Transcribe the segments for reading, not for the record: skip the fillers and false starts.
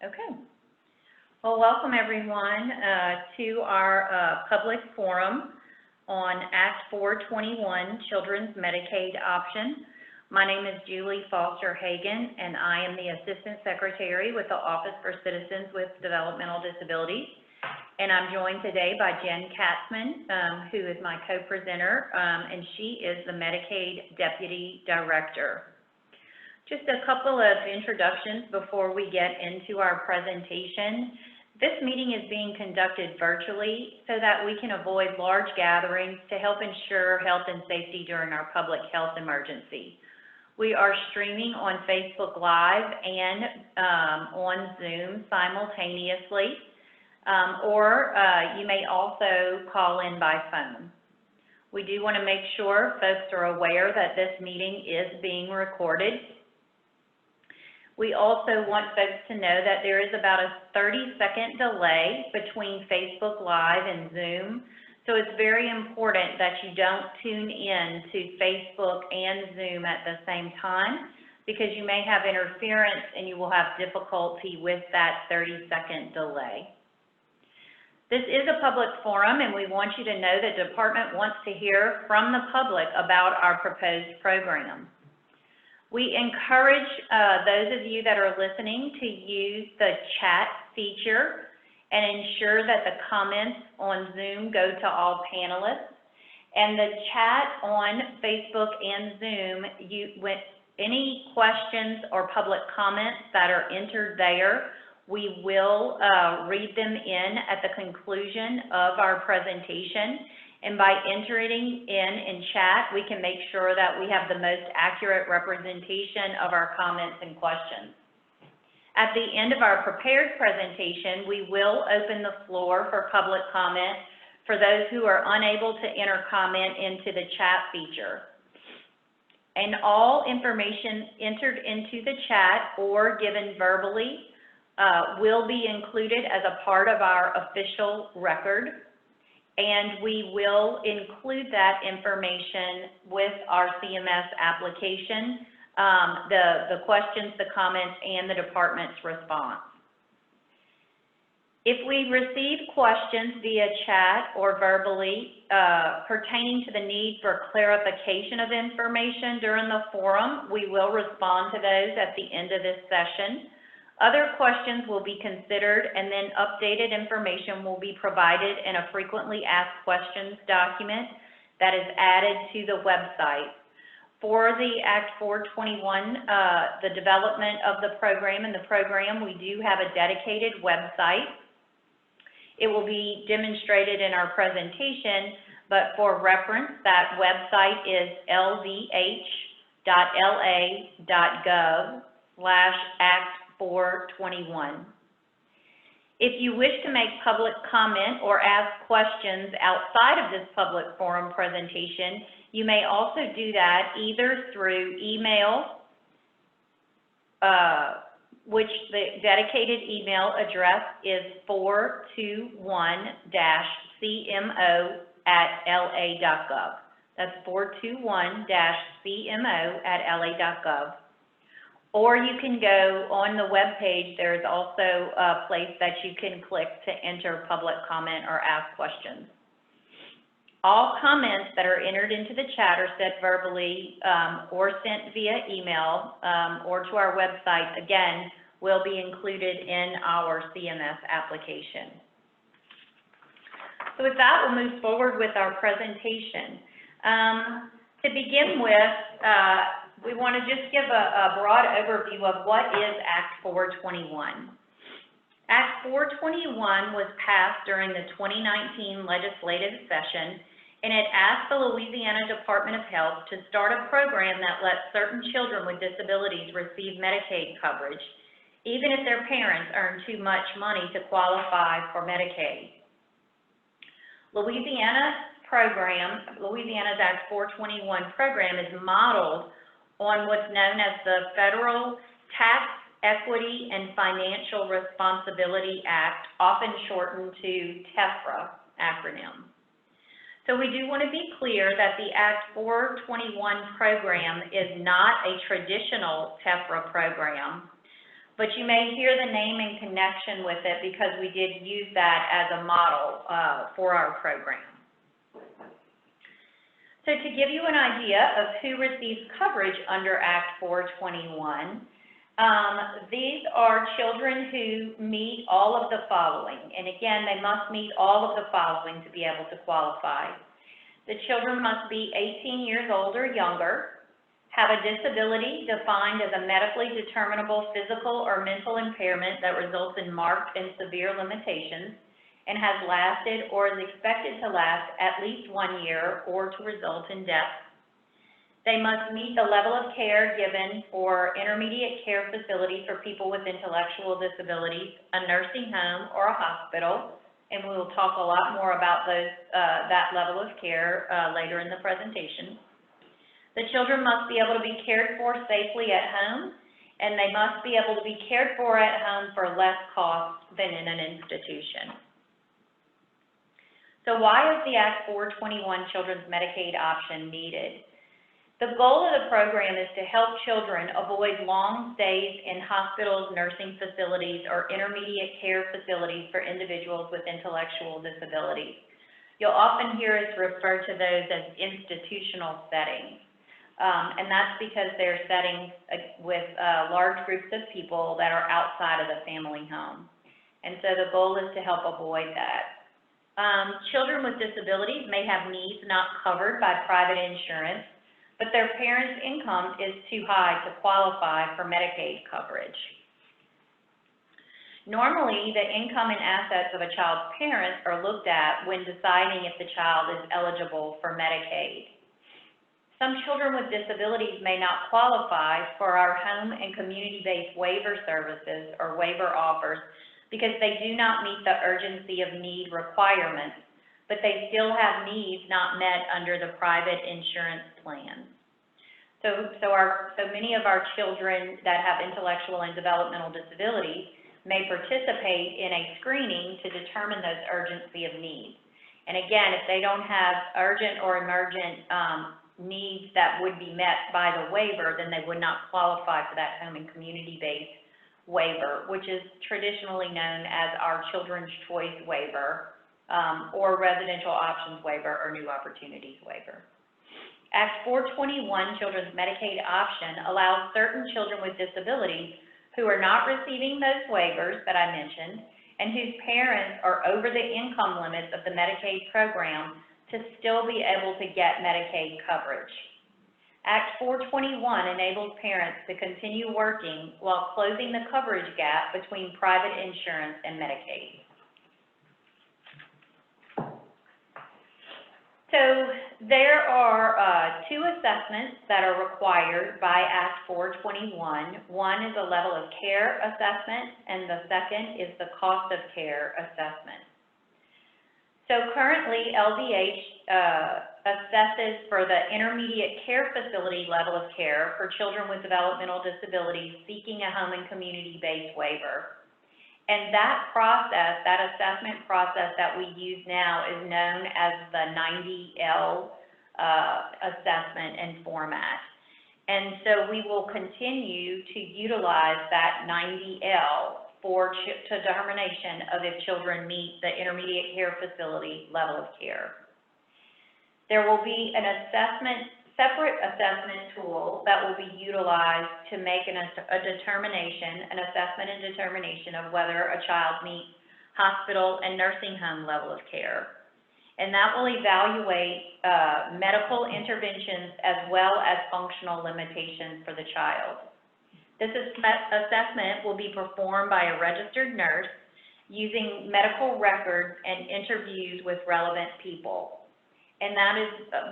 Okay. Well, welcome everyone to our public forum on Act 421, Children's Medicaid Option. My name is Julie Foster Hagan, and I am the Assistant Secretary with the Office for Citizens with Developmental Disabilities. And I'm joined today by Jen Katzman, who is my co-presenter, and she is the Medicaid Deputy Director. Just a couple of introductions before we get into our presentation. This meeting is being conducted virtually so that we can avoid large gatherings to help ensure health and safety during our public health emergency. We are streaming on Facebook Live and on Zoom simultaneously, or you may also call in by phone. We do want to make sure folks are aware that this meeting is being recorded. We also want folks to know that there is about a 30-second delay between Facebook Live and Zoom, so it's very important that you don't tune in to Facebook and Zoom at the same time, because you may have interference and you will have difficulty with that 30-second delay. This is a public forum, and we want you to know that the department wants to hear from the public about our proposed program. We encourage those of you that are listening to use the chat feature and ensure that the comments on Zoom go to all panelists. And the chat on Facebook and Zoom, with any questions or public comments that are entered there, we will read them in at the conclusion of our presentation. And by entering in chat, we can make sure that we have the most accurate representation of our comments and questions. At the end of our prepared presentation, we will open the floor for public comment for those who are unable to enter comment into the chat feature. And all information entered into the chat or given verbally will be included as a part of our official record. And we will include that information with our CMS application, the questions, the comments, and the department's response. If we receive questions via chat or verbally pertaining to the need for clarification of information during the forum, we will respond to those at the end of this session. Other questions will be considered, and then updated information will be provided in a frequently asked questions document that is added to the website. For the Act 421, the development of the program and the program, we do have a dedicated website. It will be demonstrated in our presentation, but for reference, that website is ldh.la.gov/Act 421. If you wish to make public comment or ask questions outside of this public forum presentation, you may also do that either through email, which the dedicated email address is 421-CMO@la.gov. That's 421-CMO@la.gov. Or you can go on the web page. There's also a place that you can click to enter public comment or ask questions. All comments that are entered into the chat are said verbally or sent via email or to our website, again, will be included in our CMS application. So with that, we'll move forward with our presentation. To begin with, we want to just give a broad overview of what is Act 421. Act 421 was passed during the 2019 legislative session, and it asked the Louisiana Department of Health to start a program that lets certain children with disabilities receive Medicaid coverage, even if their parents earn too much money to qualify for Medicaid. Louisiana's Act 421 program is modeled on what's known as the Federal Tax Equity and Financial Responsibility Act, often shortened to TEFRA acronym. So we do want to be clear that the Act 421 program is not a traditional TEFRA program, but you may hear the name in connection with it because we did use that as a model for our program. So to give you an idea of who receives coverage under Act 421, these are children who meet all of the following. And again, they must meet all of the following to be able to qualify. The children must be 18 years old or younger, have a disability defined as a medically determinable physical or mental impairment that results in marked and severe limitations, and has lasted or is expected to last at least 1 year or to result in death. They must meet the level of care given for intermediate care facility for people with intellectual disabilities, a nursing home, or a hospital, and we will talk a lot more about those, that level of care later in the presentation. The children must be able to be cared for safely at home, and they must be able to be cared for at home for less cost than in an institution. So why is the Act 421 Children's Medicaid option needed? The goal of the program is to help children avoid long stays in hospitals, nursing facilities, or intermediate care facilities for individuals with intellectual disabilities. You'll often hear us refer to those as institutional settings, and that's because they're settings with large groups of people that are outside of the family home. And so the goal is to help avoid that. Children with disabilities may have needs not covered by private insurance, but their parents' income is too high to qualify for Medicaid coverage. Normally, the income and assets of a child's parents are looked at when deciding if the child is eligible for Medicaid. Some children with disabilities may not qualify for our home and community-based waiver services or waiver offers because they do not meet the urgency of need requirements, but they still have needs not met under the private insurance plans. So many of our children that have intellectual and developmental disabilities may participate in a screening to determine those urgency of needs. And again, if they don't have urgent or emergent needs that would be met by the waiver, then they would not qualify for that home and community-based waiver, which is traditionally known as our Children's Choice Waiver, or Residential Options Waiver, or New Opportunities Waiver. Act 421, Children's Medicaid Option, allows certain children with disabilities who are not receiving those waivers that I mentioned, and whose parents are over the income limits of the Medicaid program to still be able to get Medicaid coverage. Act 421 enables parents to continue working while closing the coverage gap between private insurance and Medicaid. So there are two assessments that are required by Act 421. One is a level of care assessment, and the second is the cost of care assessment. So currently, LDH assesses for the intermediate care facility level of care for children with developmental disabilities seeking a home and community-based waiver. And that process, that assessment process that we use now is known as the 90L assessment and format. And so we will continue to utilize that 90L for determination of if children meet the intermediate care facility level of care. There will be an separate assessment tool that will be utilized to make an assessment and determination of whether a child meets hospital and nursing home level of care. And that will evaluate medical interventions as well as functional limitations for the child. This assessment will be performed by a registered nurse using medical records and interviews with relevant people. And that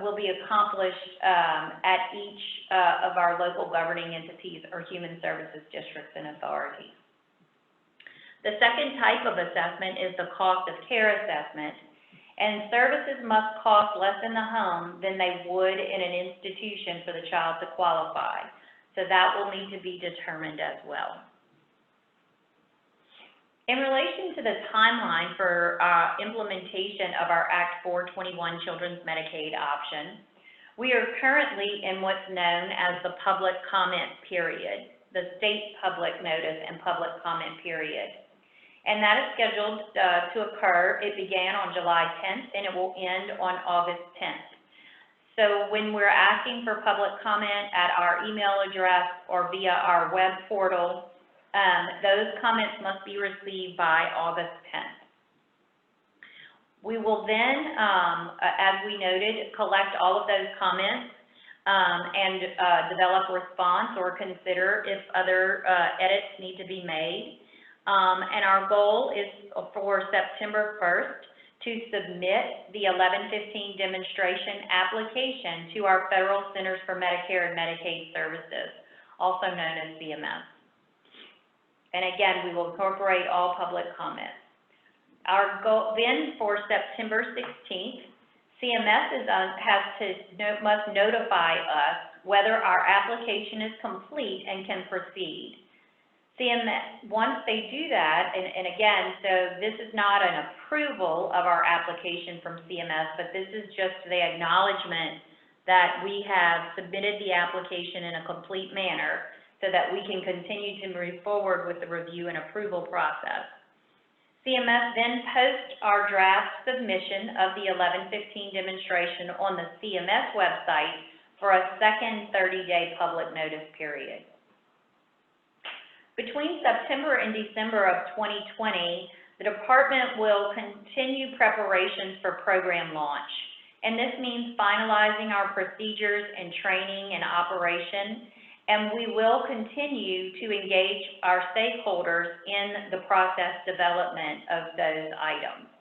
will be accomplished at each of our local governing entities or human services districts and authorities. The second type of assessment is the cost of care assessment, and services must cost less in the home than they would in an institution for the child to qualify. So that will need to be determined as well. In relation to the timeline for implementation of our Act 421 Children's Medicaid option, we are currently in what's known as the public comment period. the state public notice and public comment period. And that is scheduled to occur. It began on July 10th and it will end on August 10th. So when we're asking for public comment at our email address or via our web portal, those comments must be received by August 10th. We will then, as we noted, collect all of those comments and develop a response or consider if other edits need to be made. And our goal is for September 1st to submit the 1115 demonstration application to our Federal Centers for Medicare and Medicaid Services, also known as CMS. And again, we will incorporate all public comments. Our goal then for September 16th, CMS must notify us whether our application is complete and can proceed. CMS, once they do that, and again, so this is not an approval of our application from CMS, but this is just the acknowledgement that we have submitted the application in a complete manner so that we can continue to move forward with the review and approval process. CMS then posts our draft submission of the 1115 demonstration on the CMS website for a second 30-day public notice period. Between September and December of 2020, the department will continue preparations for program launch. And this means finalizing our procedures and training and operation. And we will continue to engage our stakeholders in the process development of those items.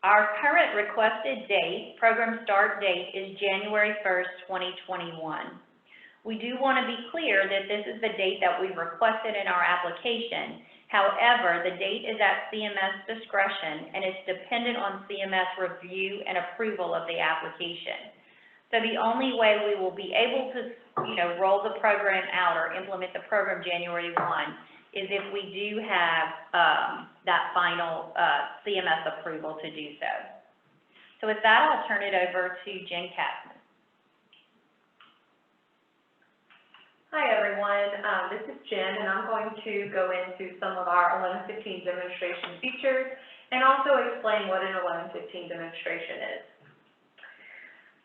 Our current requested date, program start date, is January 1st, 2021. We do want to be clear that this is the date that we've requested in our application. However, the date is at CMS discretion and it's dependent on CMS review and approval of the application. So the only way we will be able to, roll the program out or implement the program January 1 is if we do have that final CMS approval to do so. So with that, I'll turn it over to Jen Katzman. Hi everyone, this is Jen and I'm going to go into some of our 1115 demonstration features and also explain what an 1115 demonstration is.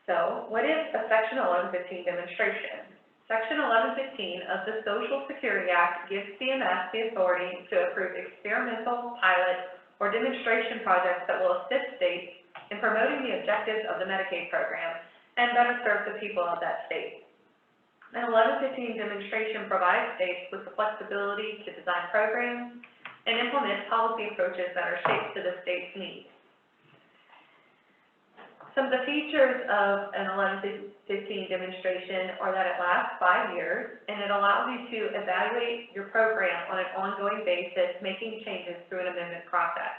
So, what is a Section 1115 demonstration? Section 1115 of the Social Security Act gives CMS the authority to approve experimental, pilot, or demonstration projects that will assist states in promoting the objectives of the Medicaid program and better serve the people of that state. An 1115 demonstration provides states with the flexibility to design programs and implement policy approaches that are shaped to the state's needs. Some of the features of an 1115 demonstration are that it lasts 5 years and it allows you to evaluate your program on an ongoing basis, making changes through an amendment process.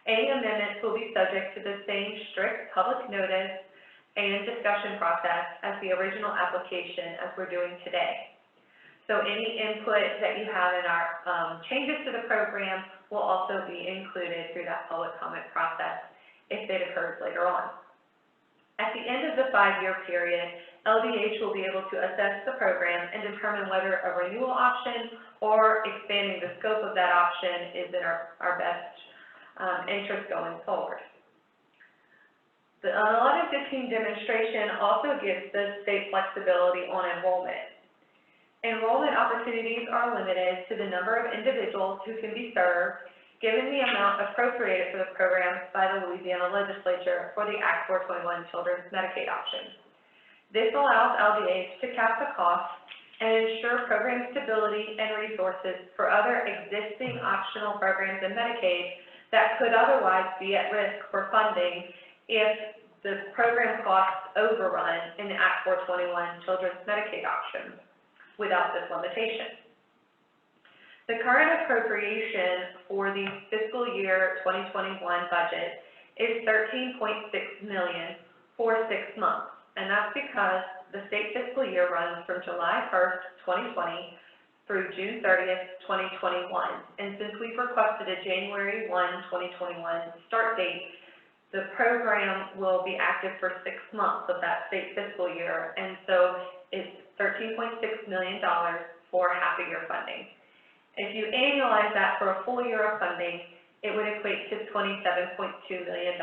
Any amendments will be subject to the same strict public notice and discussion process as the original application as we're doing today. So any input that you have in our changes to the program will also be included through that public comment process if it occurs later on. At the end of the 5-year period, LDH will be able to assess the program and determine whether a renewal option or expanding the scope of that option is in our best interest going forward. The 1115 demonstration also gives the state flexibility on enrollment. Enrollment opportunities are limited to the number of individuals who can be served, given the amount appropriated for the program by the Louisiana legislature for the Act 421 Children's Medicaid option. This allows LDH to cap the cost and ensure program stability and resources for other existing optional programs in Medicaid that could otherwise be at risk for funding if the program costs overrun in the Act 421 Children's Medicaid option without this limitation. The current appropriation for the fiscal year 2021 budget is $13.6 million for 6 months, and that's because the state fiscal year runs from July 1st, 2020 through June 30th, 2021. And since we've requested a January 1, 2021 start date, the program will be active for 6 months of that state fiscal year, and so it's $13.6 million for half a year funding. If you annualize that for a full year of funding, it would equate to $27.2 million.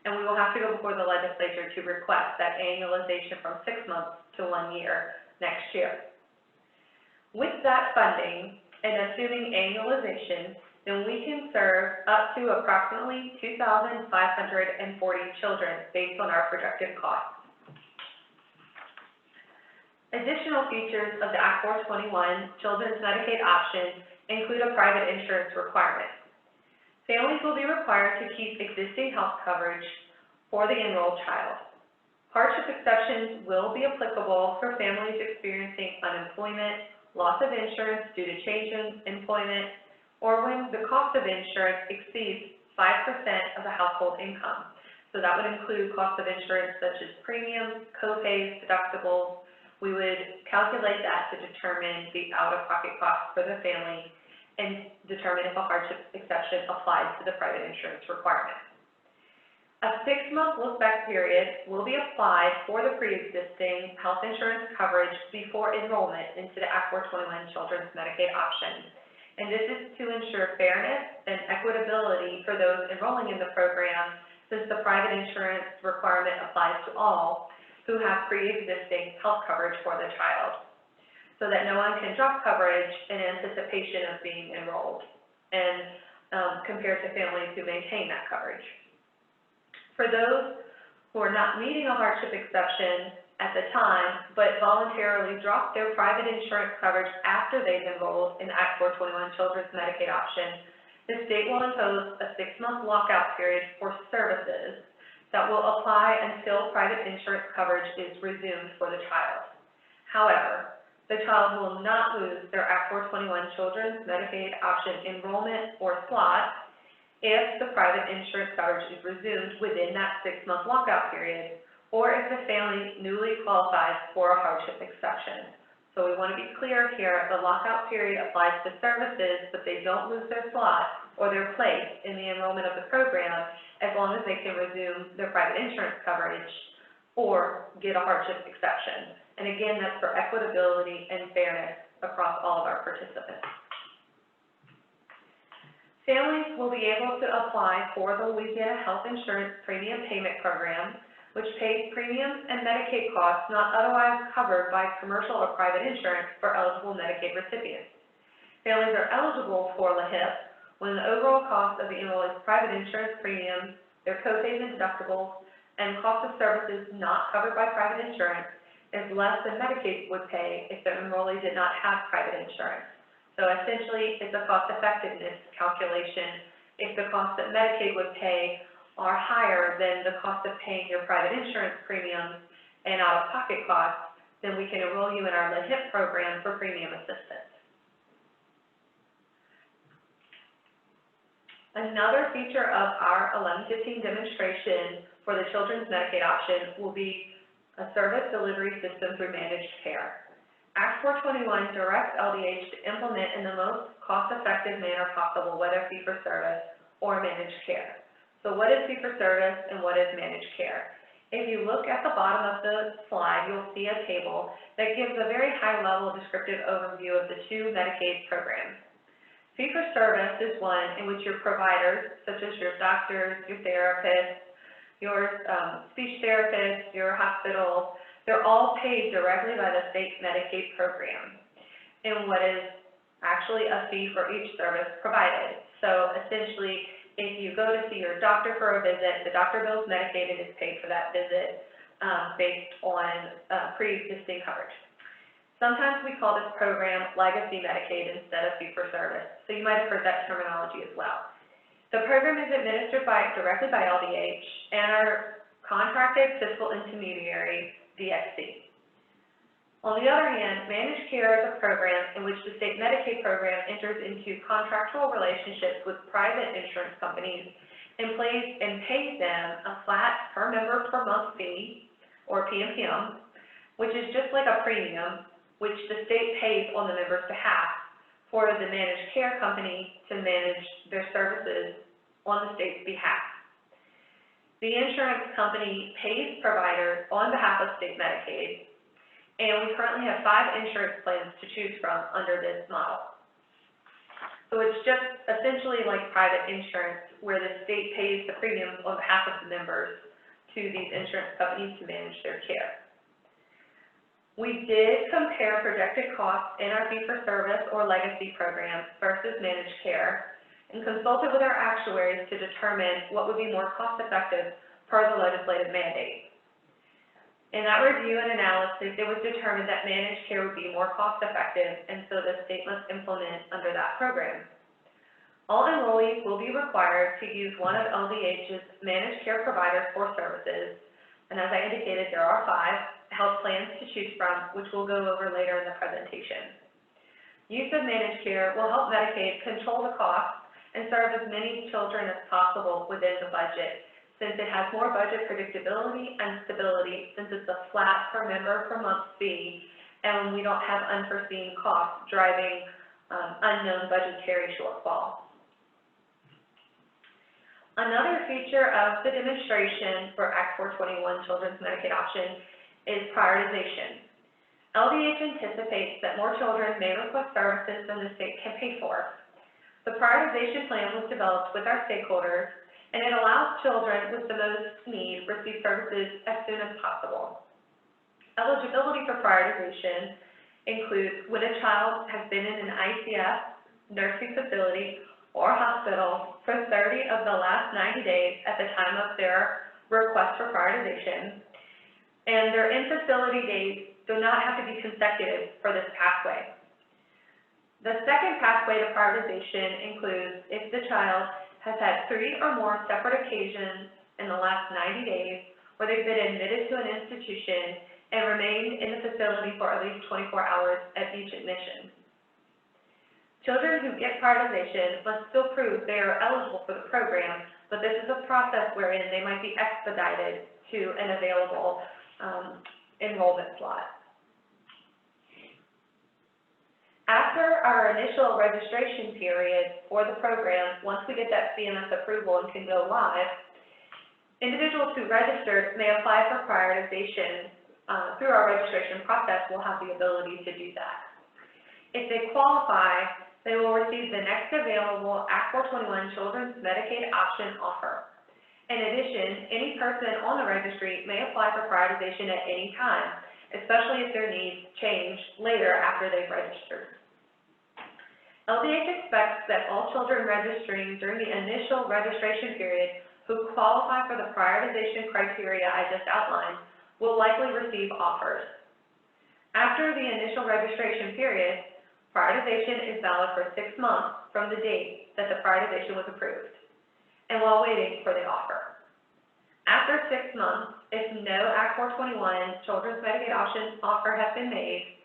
And we will have to go before the legislature to request that annualization from 6 months to 1 year next year. With that funding, and assuming annualization, then we can serve up to approximately 2,540 children based on our projected costs. Additional features of the Act 421 Children's Medicaid option include a private insurance requirement. Families will be required to keep existing health coverage for the enrolled child. Hardship exceptions will be applicable for families experiencing unemployment, loss of insurance due to change in employment, or when the cost of insurance exceeds 5% of the household income. So that would include cost of insurance such as premiums, co-pays, deductibles. We would calculate that to determine the out-of-pocket costs for the family and determine if a hardship exception applies to the private insurance requirement. A 6-month look-back period will be applied for the pre-existing health insurance coverage before enrollment into the Act 421 Children's Medicaid option. And this is to ensure fairness and equitability for those enrolling in the program, since the private insurance requirement applies to all who have pre-existing health coverage for the child, so that no one can drop coverage in anticipation of being enrolled, and compared to families who maintain that coverage. For those who are not meeting a hardship exception at the time, but voluntarily drop their private insurance coverage after they've enrolled in Act 421 Children's Medicaid option, the state will impose a 6-month lockout period for services that will apply until private insurance coverage is resumed for the child. However, the child will not lose their Act 421 Children's Medicaid option enrollment or slot if the private insurance coverage is resumed within that 6-month lockout period, or if the family newly qualifies for a hardship exception. So we want to be clear here, the lockout period applies to services, but they don't lose their slot or their place in the enrollment of the program as long as they can resume their private insurance coverage or get a hardship exception. And again, that's for equitability and fairness across all of our participants. Families will be able to apply for the Louisiana Health Insurance Premium Payment Program, which pays premiums and Medicaid costs not otherwise covered by commercial or private insurance for eligible Medicaid recipients. Families are eligible for LAHIP when the overall cost of the enrollee's private insurance premiums, their co-pays and deductibles, and cost of services not covered by private insurance is less than Medicaid would pay if the enrollee did not have private insurance. So essentially, it's a cost-effectiveness calculation. If the cost that Medicaid would pay are higher than the cost of paying your private insurance premiums and out-of-pocket costs, then we can enroll you in our LAHIP program for premium assistance. Another feature of our 1115 demonstration for the Children's Medicaid option will be a service delivery system through managed care. Act 421 directs LDH to implement in the most cost-effective manner possible, whether fee-for-service or managed care. So what is fee-for-service and what is managed care? If you look at the bottom of the slide, you'll see a table that gives a very high-level descriptive overview of the two Medicaid programs. Fee-for-service is one in which your providers, such as your doctors, your therapists, your speech therapists, your hospitals, they're all paid directly by the state Medicaid program in what is actually a fee for each service provided. So essentially, if you go to see your doctor for a visit, the doctor bills Medicaid and is paid for that visit based on pre-existing coverage. Sometimes we call this program legacy Medicaid instead of fee-for-service, so you might have heard that terminology as well. The program is administered directly by LDH and our contracted fiscal intermediary, DXC. On the other hand, managed care is a program in which the state Medicaid program enters into contractual relationships with private insurance companies and pays them a flat per member per month fee, or PMPM, which is just like a premium, which the state pays on the member's behalf for the managed care company to manage their services on the state's behalf. The insurance company pays providers on behalf of state Medicaid, and we currently have 5 insurance plans to choose from under this model. So it's just essentially like private insurance, where the state pays the premiums on behalf of the members to these insurance companies to manage their care. We did compare projected costs in our fee-for-service or legacy programs versus managed care, and consulted with our actuaries to determine what would be more cost-effective per the legislative mandate. In that review and analysis, it was determined that managed care would be more cost-effective, and so the state must implement under that program. All enrollees will be required to use one of LDH's managed care providers for services, and as I indicated, there are 5 health plans to choose from, which we'll go over later in the presentation. Use of managed care will help Medicaid control the costs and serve as many children as possible within the budget, since it has more budget predictability and stability, since it's a flat per member per month fee, and we don't have unforeseen costs driving unknown budgetary shortfall. Another feature of the demonstration for Act 421 Children's Medicaid Option is prioritization. LDH anticipates that more children may request services than the state can pay for. The prioritization plan was developed with our stakeholders, and it allows children with the most need receive services as soon as possible. Eligibility for prioritization includes when a child has been in an ICF, nursing facility, or hospital for 30 of the last 90 days at the time of their request for prioritization, and their in-facility days do not have to be consecutive for this pathway. The second pathway to prioritization includes if the child has had 3 or more separate occasions in the last 90 days where they've been admitted to an institution and remained in the facility for at least 24 hours at each admission. Children who get prioritization must still prove they are eligible for the program, but this is a process wherein they might be expedited to an available enrollment slot. After our initial registration period for the program, once we get that CMS approval and can go live, individuals who registered may apply for prioritization. Through our registration process, we'll have the ability to do that. If they qualify, they will receive the next available Act 421 Children's Medicaid Option offer. In addition, any person on the registry may apply for prioritization at any time, especially if their needs change later after they've registered. LDH expects that all children registering during the initial registration period who qualify for the prioritization criteria I just outlined will likely receive offers. After the initial registration period, prioritization is valid for 6 months from the date that the prioritization was approved, and while waiting for the offer. After 6 months, if no Act 421 Children's Medicaid Option offer has been made,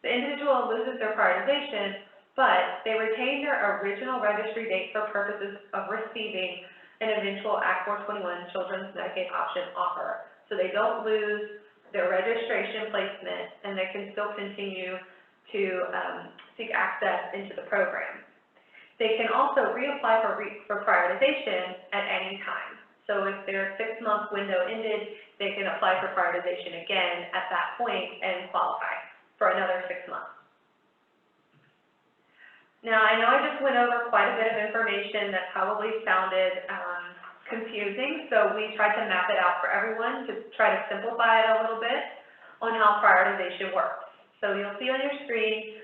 the individual loses their prioritization, but they retain their original registry date for purposes of receiving an eventual Act 421 Children's Medicaid Option offer. So they don't lose their registration placement, and they can still continue to seek access into the program. They can also reapply for prioritization at any time. So if their 6-month window ended, they can apply for prioritization again at that point and qualify for another 6 months. Now, I know I just went over quite a bit of information that probably sounded confusing, so we tried to map it out for everyone to try to simplify it a little bit on how prioritization works. So you'll see on your screen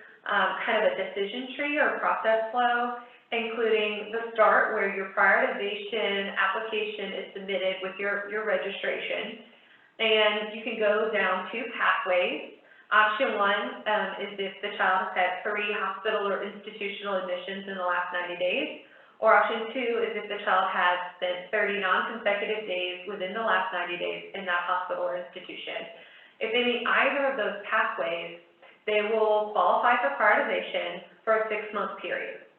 kind of a decision tree or process flow, including the start where your prioritization application is submitted with your registration. And you can go down 2 pathways. Option 1 is if the child has had 3 hospital or institutional admissions in the last 90 days. Or option 2 is if the child has spent 30 non-consecutive days within the last 90 days in that hospital or institution. If they meet either of those pathways, they will qualify for prioritization for a 6-month period.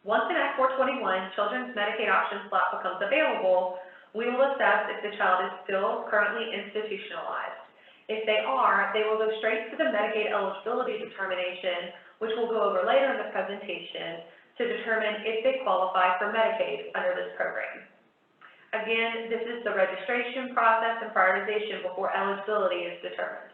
Once an Act 421 Children's Medicaid Option slot becomes available, we will assess if the child is still currently institutionalized. If they are, they will go straight to the Medicaid eligibility determination, which we'll go over later in the presentation, to determine if they qualify for Medicaid under this program. Again, this is the registration process and prioritization before eligibility is determined.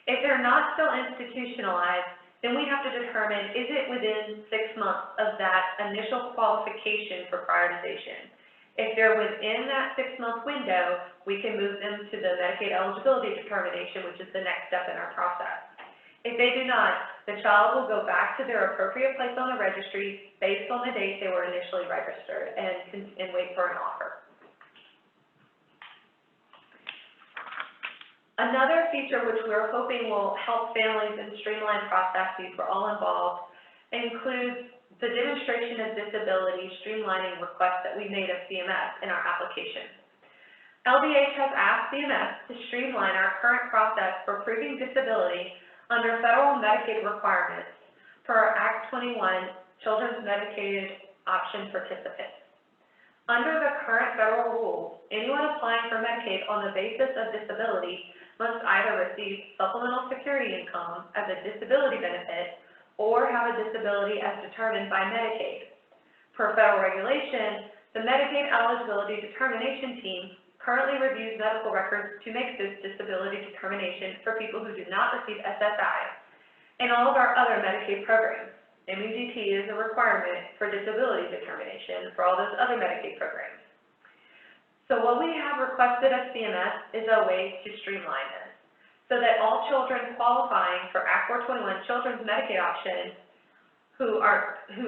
If they're not still institutionalized, then we have to determine, is it within 6 months of that initial qualification for prioritization? If they're within that 6-month window, we can move them to the Medicaid eligibility determination, which is the next step in our process. If they do not, the child will go back to their appropriate place on the registry based on the date they were initially registered and wait for an offer. Another feature which we're hoping will help families and streamline processes for all involved includes the demonstration of disability streamlining request that we made of CMS in our application. LDH has asked CMS to streamline our current process for proving disability under federal Medicaid requirements for our Act 21 Children's Medicaid Option participants. Under the current federal rules, anyone applying for Medicaid on the basis of disability must either receive supplemental security income as a disability benefit or have a disability as determined by Medicaid. Per federal regulation, the Medicaid eligibility determination team currently reviews medical records to make this disability determination for people who do not receive SSI and all of our other Medicaid programs. MUDT is a requirement for disability determination for all those other Medicaid programs. So what we have requested of CMS is a way to streamline this so that all children qualifying for Act 421 Children's Medicaid Option who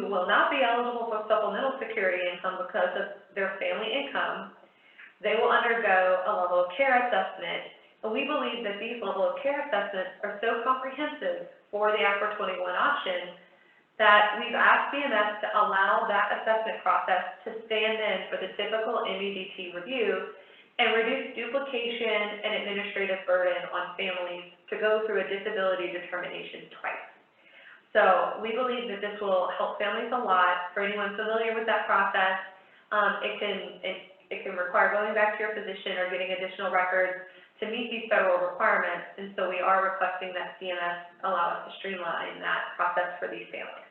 will not be eligible for supplemental security income because of their family income, they will undergo a level of care assessment. And we believe that these level of care assessments are so comprehensive for the Act 421 option that we've asked CMS to allow that assessment process to stand in for the typical MUDT review and reduce duplication and administrative burden on families to go through a disability determination twice. So we believe that this will help families a lot. For anyone familiar with that process, it can require going back to your physician or getting additional records to meet these federal requirements, and so we are requesting that CMS allow us to streamline that process for these families.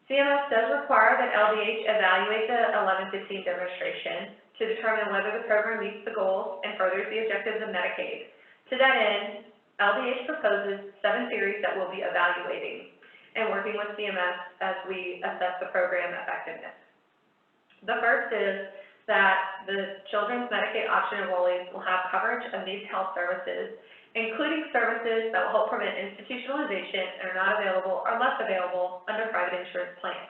CMS does require that LDH evaluate the 1115 demonstration to determine whether the program meets the goals and furthers the objectives of Medicaid. To that end, LDH proposes 7 theories that we'll be evaluating and working with CMS as we assess the program effectiveness. The first is that the Children's Medicaid Option enrollees will have coverage of these health services, including services that will help prevent institutionalization and are not available or less available under private insurance plans.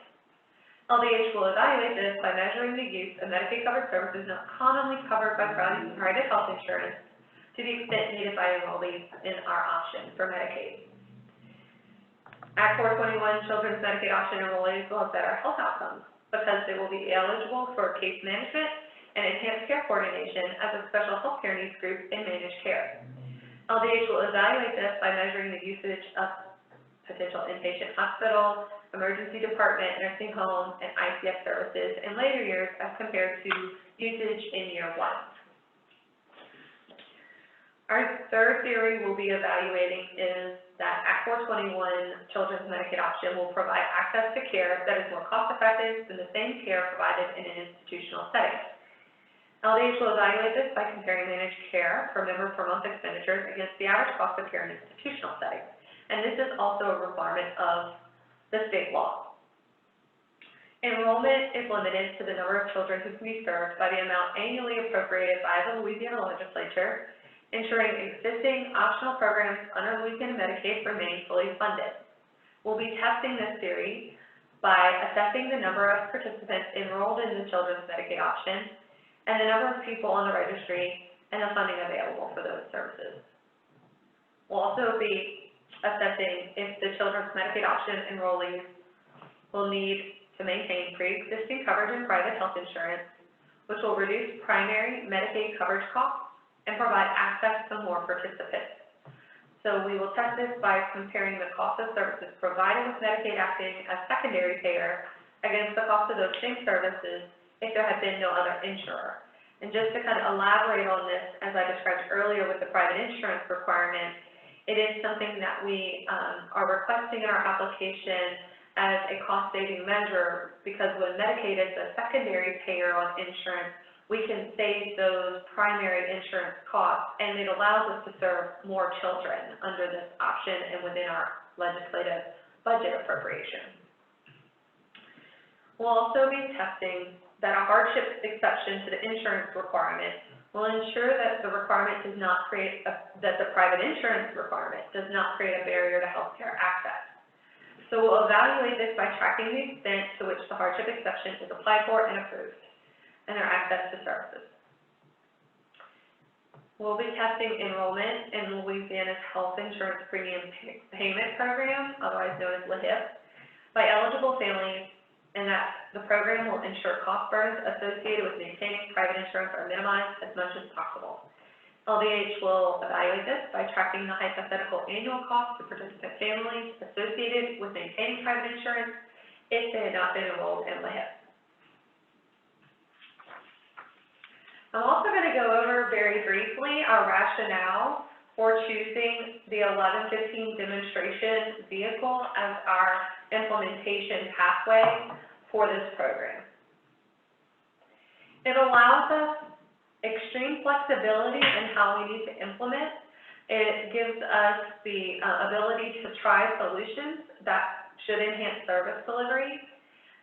LDH will evaluate this by measuring the use of Medicaid-covered services not commonly covered by private health insurance to the extent needed by enrollees in our option for Medicaid. Act 421 Children's Medicaid Option enrollees will have better health outcomes because they will be eligible for case management and enhanced care coordination as a special health care needs group in managed care. LDH will evaluate this by measuring the usage of potential inpatient hospital, emergency department, nursing home, and ICF services in later years as compared to usage in year 1. Our third theory we'll be evaluating is that Act 421 Children's Medicaid Option will provide access to care that is more cost-effective than the same care provided in an institutional setting. LDH will evaluate this by comparing managed care per member per month expenditures against the average cost of care in institutional settings. And this is also a requirement of the state law. Enrollment is limited to the number of children who can be served by the amount annually appropriated by the Louisiana legislature, ensuring existing optional programs under Louisiana Medicaid remain fully funded. We'll be testing this theory by assessing the number of participants enrolled in the Children's Medicaid Option and the number of people on the registry and the funding available for those services. We'll also be assessing if the Children's Medicaid Option enrollees will need to maintain pre-existing coverage in private health insurance, which will reduce primary Medicaid coverage costs and provide access to more participants. So we will test this by comparing the cost of services provided with Medicaid acting as secondary payer against the cost of those same services if there had been no other insurer. And just to kind of elaborate on this, as I described earlier with the private insurance requirement, it is something that we are requesting in our application as a cost-saving measure, because when Medicaid is a secondary payer on insurance, we can save those primary insurance costs, and it allows us to serve more children under this option and within our legislative budget appropriation. We'll also be testing that a hardship exception to the insurance requirement will ensure that the requirement does not create that the private insurance requirement does not create a barrier to healthcare access. So we'll evaluate this by tracking the extent to which the hardship exception is applied for and approved, and their access to services. We'll be testing enrollment in Louisiana's Health Insurance Premium Payment Program, otherwise known as LHIP, by eligible families, and that the program will ensure cost burdens associated with maintaining private insurance are minimized as much as possible. LDH will evaluate this by tracking the hypothetical annual cost to participant families associated with maintaining private insurance if they had not been enrolled in LHIP. I'm also going to go over very briefly our rationale for choosing the 1115 demonstration vehicle as our implementation pathway for this program. It allows us extreme flexibility in how we need to implement. It gives us the ability to try solutions that should enhance service delivery.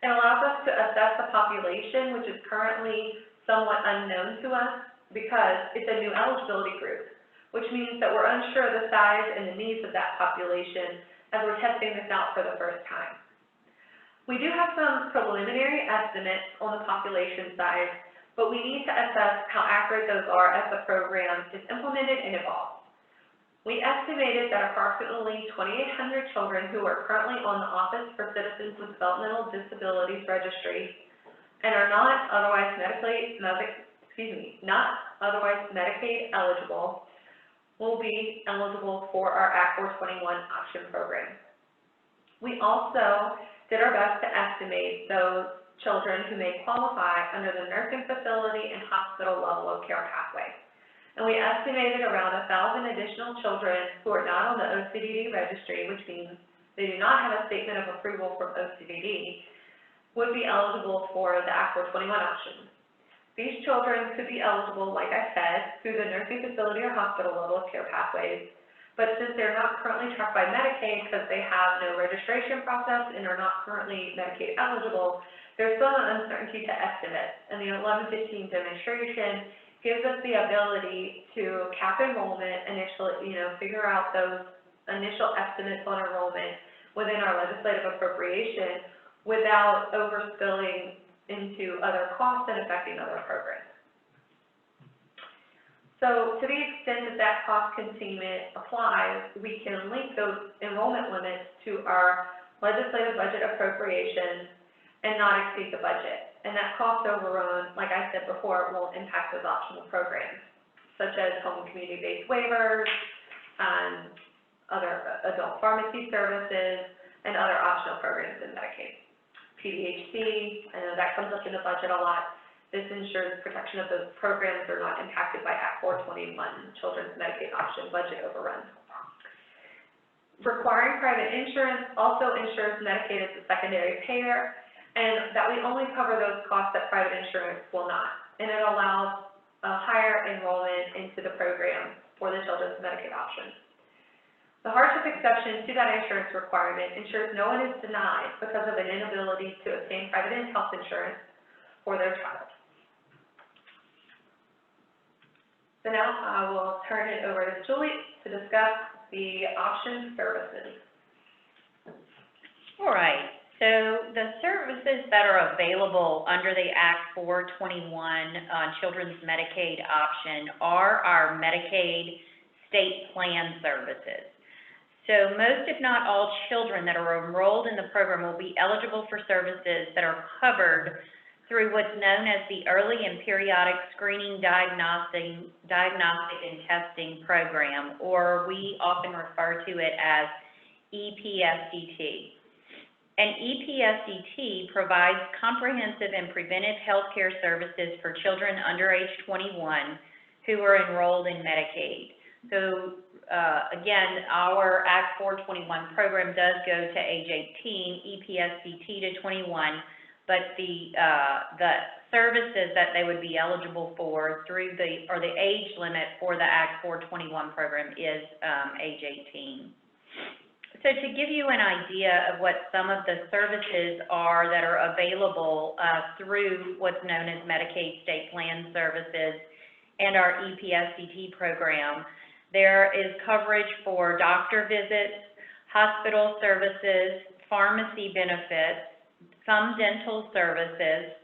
It allows us to assess the population, which is currently somewhat unknown to us because it's a new eligibility group, which means that we're unsure of the size and the needs of that population as we're testing this out for the first time. We do have some preliminary estimates on the population size, but we need to assess how accurate those are as the program is implemented and evolves. We estimated that approximately 2,800 children who are currently on the Office for Citizens with Developmental Disabilities Registry and are not otherwise Medicaid eligible will be eligible for our Act 421 option program. We also did our best to estimate those children who may qualify under the nursing facility and hospital level of care pathway. And we estimated around 1,000 additional children who are not on the OCDD registry, which means they do not have a statement of approval from OCDD, would be eligible for the Act 421 option. These children could be eligible, like I said, through the nursing facility or hospital level of care pathways, but since they're not currently tracked by Medicaid because they have no registration process and are not currently Medicaid eligible, there's still an uncertainty to estimate, and the 1115 demonstration gives us the ability to cap enrollment initially, figure out those initial estimates on enrollment within our legislative appropriation without overspilling into other costs and affecting other programs. So to the extent that that cost containment applies, we can link those enrollment limits to our legislative budget appropriations and not exceed the budget. And that cost overrun, like I said before, will impact those optional programs, such as home and community-based waivers, other adult pharmacy services, and other optional programs in Medicaid. PDHC, I know that comes up in the budget a lot. This ensures protection of those programs are not impacted by Act 421, Children's Medicaid Option budget overruns. Requiring private insurance also ensures Medicaid is a secondary payer, and that we only cover those costs that private insurance will not. And it allows a higher enrollment into the program for the Children's Medicaid Option. The hardship exception to that insurance requirement ensures no one is denied because of an inability to obtain private health insurance for their child. So now I will turn it over to Julie to discuss the option services. All right. So the services that are available under the Act 421 Children's Medicaid Option are our Medicaid state plan services. So most, if not all, children that are enrolled in the program will be eligible for services that are covered through what's known as the Early and Periodic Screening, Diagnostic and Testing Program, or we often refer to it as EPSDT. And EPSDT provides comprehensive and preventive health care services for children under age 21 who are enrolled in Medicaid. So again, our Act 421 program does go to age 18, EPSDT to 21, but the services that they would be eligible for through the age limit for the Act 421 program is age 18. So to give you an idea of what some of the services are that are available through what's known as Medicaid State Plan Services and our EPSDT program, there is coverage for doctor visits, hospital services, pharmacy benefits, some dental services,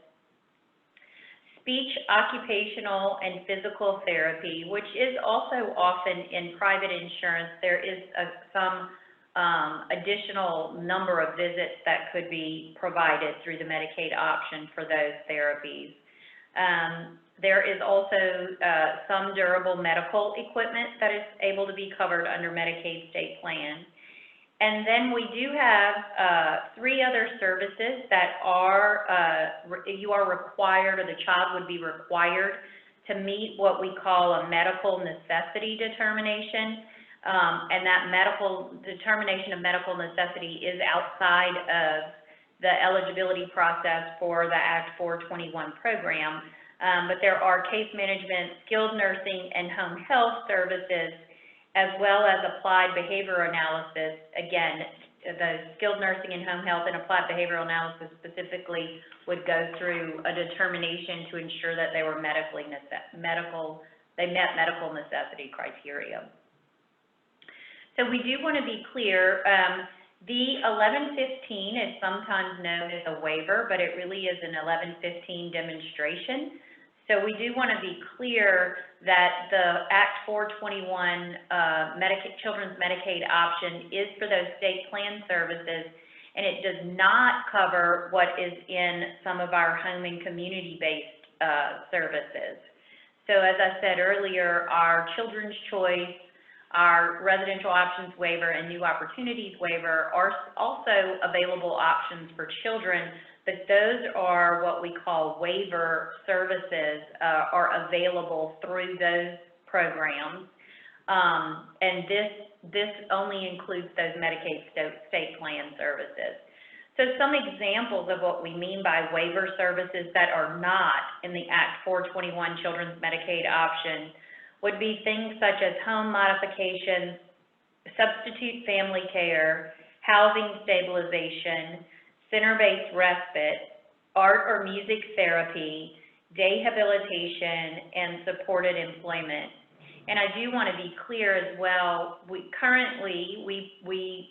speech, occupational, and physical therapy, which is also often in private insurance. There is some additional number of visits that could be provided through the Medicaid option for those therapies. There is also some durable medical equipment that is able to be covered under Medicaid State Plan. And then we do have 3 other services that you are required, or the child would be required to meet what we call a medical necessity determination. And that determination of medical necessity is outside of the eligibility process for the Act 421 program. But there are case management, skilled nursing, and home health services, as well as applied behavior analysis. Again, the skilled nursing and home health and applied behavioral analysis specifically would go through a determination to ensure that they were met medical necessity criteria. So we do want to be clear, the 1115 is sometimes known as a waiver, but it really is an 1115 demonstration. So we do want to be clear that the Act 421 Children's Medicaid option is for those state plan services, and it does not cover what is in some of our home and community-based services. So as I said earlier, our Children's Choice, our Residential Options Waiver, and New Opportunities Waiver are also available options for children, but those are what we call waiver services, are available through those programs. And this only includes those Medicaid state plan services. So some examples of what we mean by waiver services that are not in the Act 421 Children's Medicaid option would be things such as home modifications, substitute family care, housing stabilization, center-based respite, art or music therapy, rehabilitation, and supported employment. And I do want to be clear as well, currently,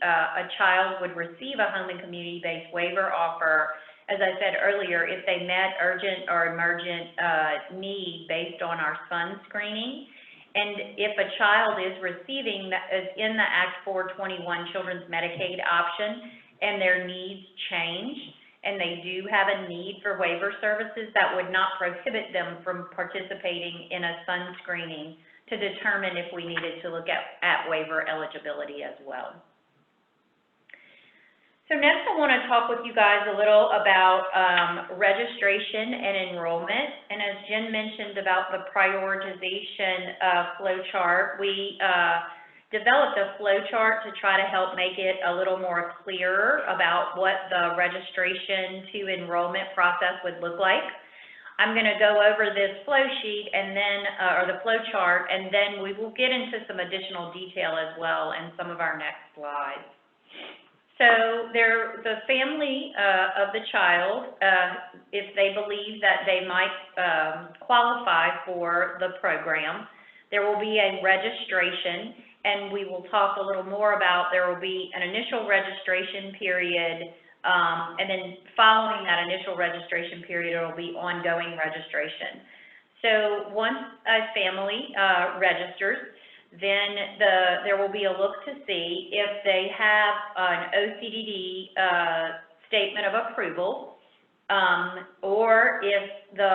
a child would receive a home and community-based waiver offer, as I said earlier, if they met urgent or emergent need based on our SUN screening. And if a child is receiving, is in the Act 421 Children's Medicaid option, and their needs change, and they do have a need for waiver services, that would not prohibit them from participating in a SUN screening to determine if we needed to look at waiver eligibility as well. So next I want to talk with you guys a little about registration and enrollment. And as Jen mentioned about the prioritization flow chart, we developed a flow chart to try to help make it a little more clearer about what the registration to enrollment process would look like. I'm going to go over this flow sheet and then, or the flow chart, and then we will get into some additional detail as well in some of our next slides. So the family of the child, if they believe that they might qualify for the program, there will be a registration, and we will talk a little more about, there will be an initial registration period, and then following that initial registration period, it will be ongoing registration. So once a family registers, then there will be a look to see if they have an OCDD statement of approval, or if the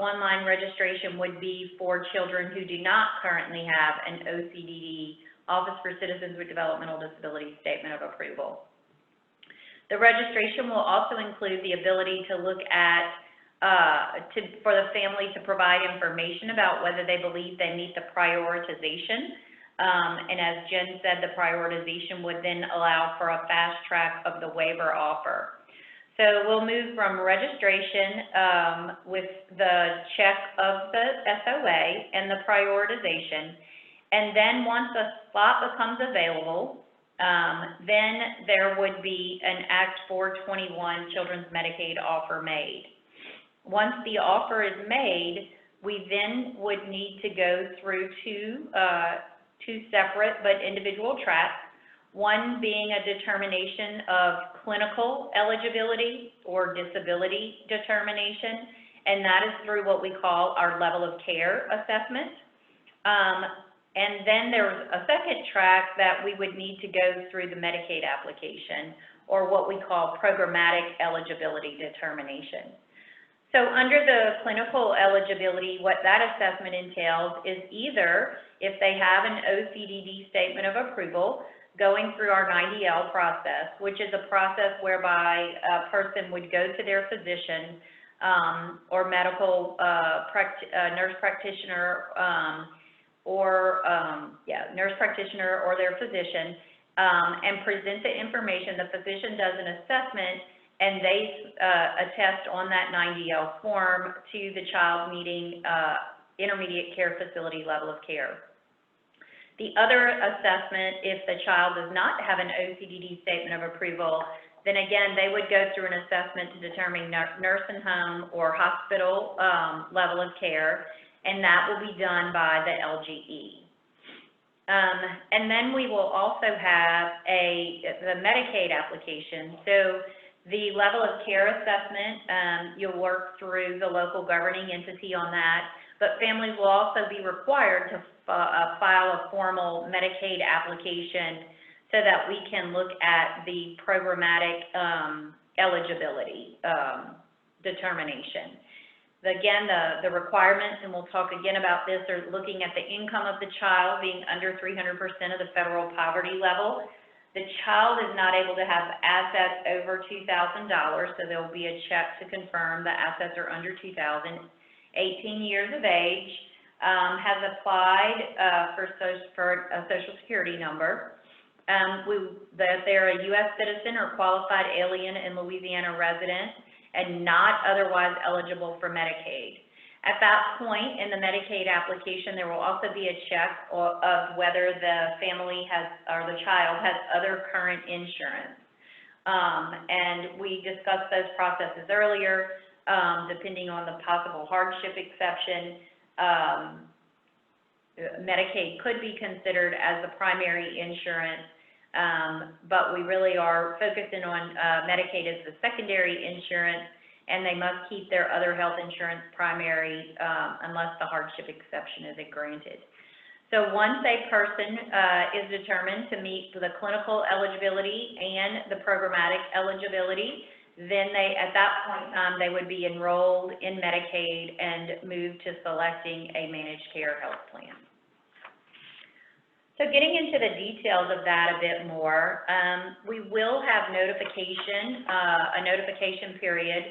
online registration would be for children who do not currently have an OCDD, Office for Citizens with Developmental Disabilities statement of approval. The registration will also include the ability to look at for the family to provide information about whether they believe they meet the prioritization. And as Jen said, the prioritization would then allow for a fast track of the waiver offer. So we'll move from registration with the check of the SOA and the prioritization. And then once a spot becomes available, then there would be an Act 421 Children's Medicaid offer made. Once the offer is made, we then would need to go through two separate but individual tracks, one being a determination of clinical eligibility or disability determination, and that is through what we call our level of care assessment. And then there's a second track that we would need to go through the Medicaid application, or what we call programmatic eligibility determination. So under the clinical eligibility, what that assessment entails is either if they have an OCDD statement of approval, going through our 90L process, which is a process whereby a person would go to their physician or medical nurse practitioner nurse practitioner or their physician and present the information. The physician does an assessment and they attest on that 90L form to the child meeting intermediate care facility level of care. The other assessment, if the child does not have an OCDD statement of approval, then again, they would go through an assessment to determine nursing home or hospital level of care, and that will be done by the LGE. And then we will also have the Medicaid application. So the level of care assessment, you'll work through the local governing entity on that, but families will also be required to file a formal Medicaid application so that we can look at the programmatic eligibility determination. Again, the requirements, and we'll talk again about this, are looking at the income of the child being under 300% of the federal poverty level. The child is not able to have assets over $2,000, so there will be a check to confirm the assets are under $2,000. 18 years of age, has applied for a Social Security number. That they're a U.S. citizen or qualified alien and Louisiana resident and not otherwise eligible for Medicaid. At that point in the Medicaid application, there will also be a check of whether the family has, or the child has other current insurance. And we discussed those processes earlier. Depending on the possible hardship exception, Medicaid could be considered as the primary insurance, but we really are focusing on Medicaid as the secondary insurance, and they must keep their other health insurance primary unless the hardship exception is granted. So once a person is determined to meet the clinical eligibility and the programmatic eligibility, then at that point in time, they would be enrolled in Medicaid and move to selecting a managed care health plan. So getting into the details of that a bit more, we will have notification, a notification period.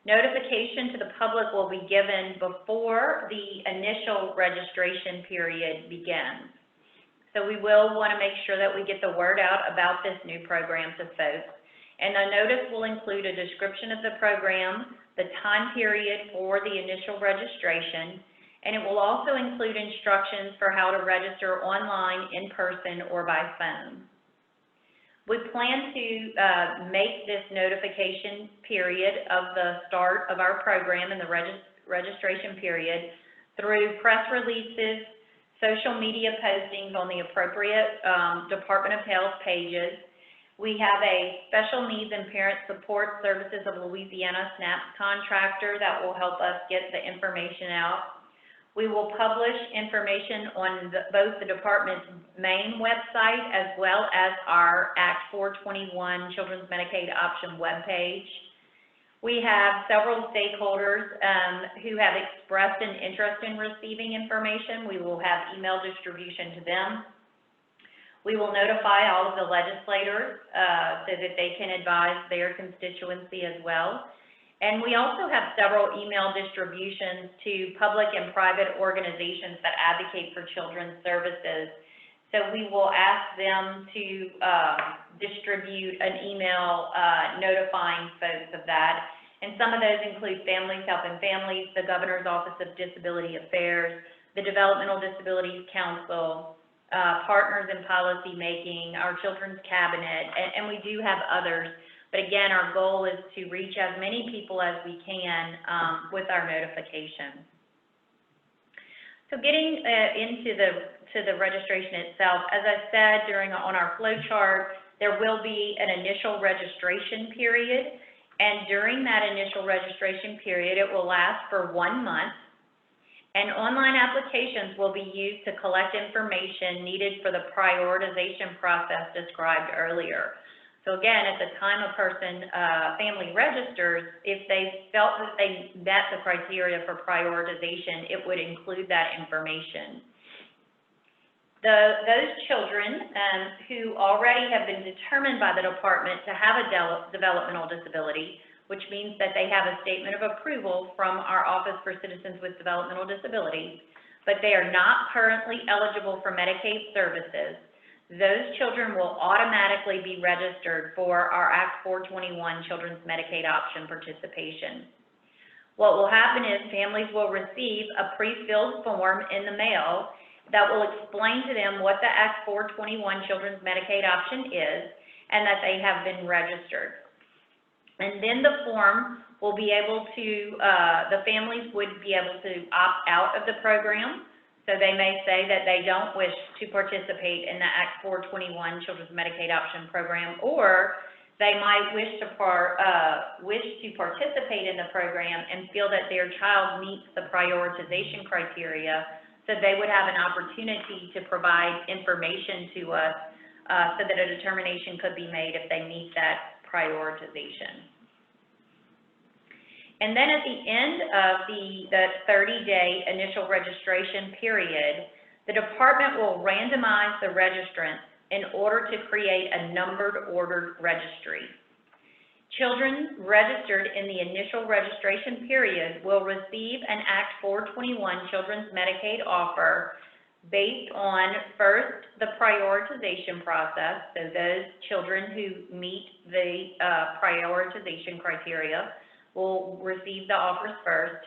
Notification to the public will be given before the initial registration period begins. So we will want to make sure that we get the word out about this new program to folks. And the notice will include a description of the program, the time period for the initial registration, and it will also include instructions for how to register online, in person, or by phone. We plan to make this notification period of the start of our program and the registration period through press releases, social media postings on the appropriate Department of Health pages. We have a Special Needs and Parent Support Services of Louisiana SNAP contractor that will help us get the information out. We will publish information on both the department's main website as well as our Act 421 Children's Medicaid Option webpage. We have several stakeholders who have expressed an interest in receiving information. We will have email distribution to them. We will notify all of the legislators so that they can advise their constituency as well. And we also have several email distributions to public and private organizations that advocate for children's services. So So we will ask them to distribute an email notifying folks of that. And some of those include Families Helping Families, the Governor's Office of Disability Affairs, the Developmental Disabilities Council, Partners in Policy Making, our Children's Cabinet, and we do have others. But again, our goal is to reach as many people as we can with our notification. So getting into the registration itself, as I said on our flow chart, there will be an initial registration period, and during that initial registration period, it will last for 1 month, and online applications will be used to collect information needed for the prioritization process described earlier. So again, at the time a family registers, if they felt that they met the criteria for prioritization, it would include that information. Those children who already have been determined by the department to have a developmental disability, which means that they have a statement of approval from our Office for Citizens with Developmental Disabilities, but they are not currently eligible for Medicaid services, those children will automatically be registered for our Act 421 Children's Medicaid Option participation. What will happen is families will receive a pre-filled form in the mail that will explain to them what the Act 421 Children's Medicaid Option is and that they have been registered. And then the form will be able to, the families would be able to opt out of the program. So they may say that they don't wish to participate in the Act 421 Children's Medicaid Option program, or they might wish to participate in the program and feel that their child meets the prioritization criteria, so they would have an opportunity to provide information to us so that a determination could be made if they meet that prioritization. And then at the end of the 30-day initial registration period, the department will randomize the registrants in order to create a numbered ordered registry. Children registered in the initial registration period will receive an Act 421 Children's Medicaid offer based on, first, the prioritization process, so those children who meet the prioritization criteria will receive the offers first,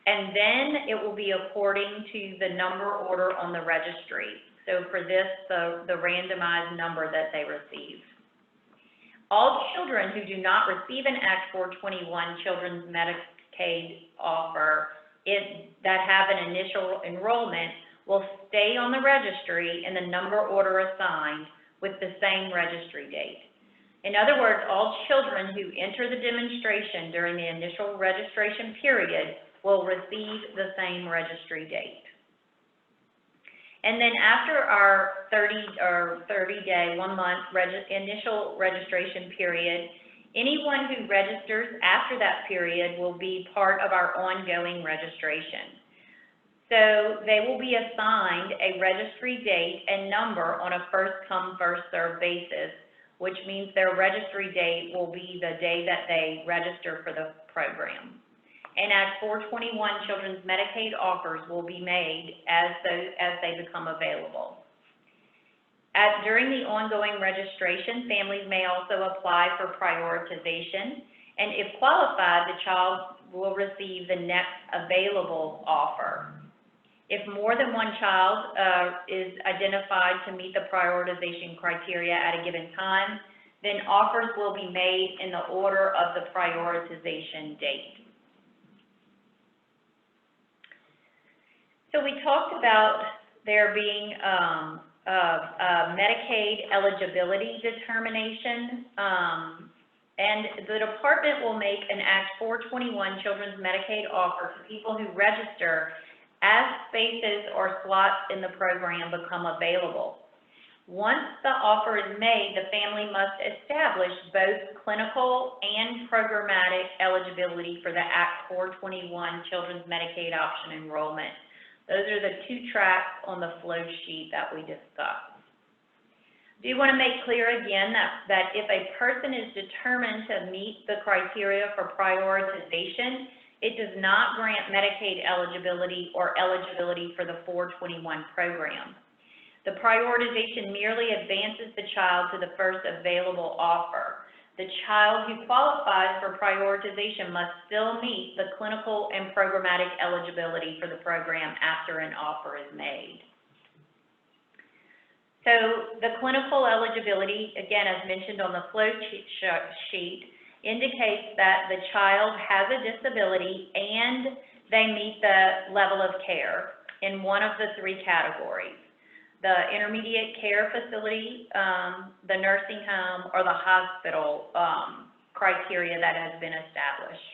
and then it will be according to the number order on the registry. So for this, the randomized number that they receive. All children who do not receive an Act 421 Children's Medicaid offer that have an initial enrollment will stay on the registry in the number order assigned with the same registry date. In other words, all children who enter the demonstration during the initial registration period will receive the same registry date. And then after our 30-day, 1-month initial registration period, anyone who registers after that period will be part of our ongoing registration. So they will be assigned a registry date and number on a first-come, first-served basis, which means their registry date will be the day that they register for the program. And Act 421 Children's Medicaid offers will be made as they become available. During the ongoing registration, families may also apply for prioritization, and if qualified, the child will receive the next available offer. If more than one child is identified to meet the prioritization criteria at a given time, then offers will be made in the order of the prioritization date. So we talked about there being a Medicaid eligibility determination, and the department will make an Act 421 Children's Medicaid offer to people who register as spaces or slots in the program become available. Once the offer is made, the family must establish both clinical and programmatic eligibility for the Act 421 Children's Medicaid Option enrollment. Those are the two tracks on the flow sheet that we discussed. I do want to make clear again that if a person is determined to meet the criteria for prioritization, it does not grant Medicaid eligibility or eligibility for the 421 program. The prioritization merely advances the child to the first available offer. The child who qualifies for prioritization must still meet the clinical and programmatic eligibility for the program after an offer is made. So the clinical eligibility, again, as mentioned on the flow sheet, indicates that the child has a disability and they meet the level of care in one of the three categories: the intermediate care facility, the nursing home, or the hospital criteria that has been established.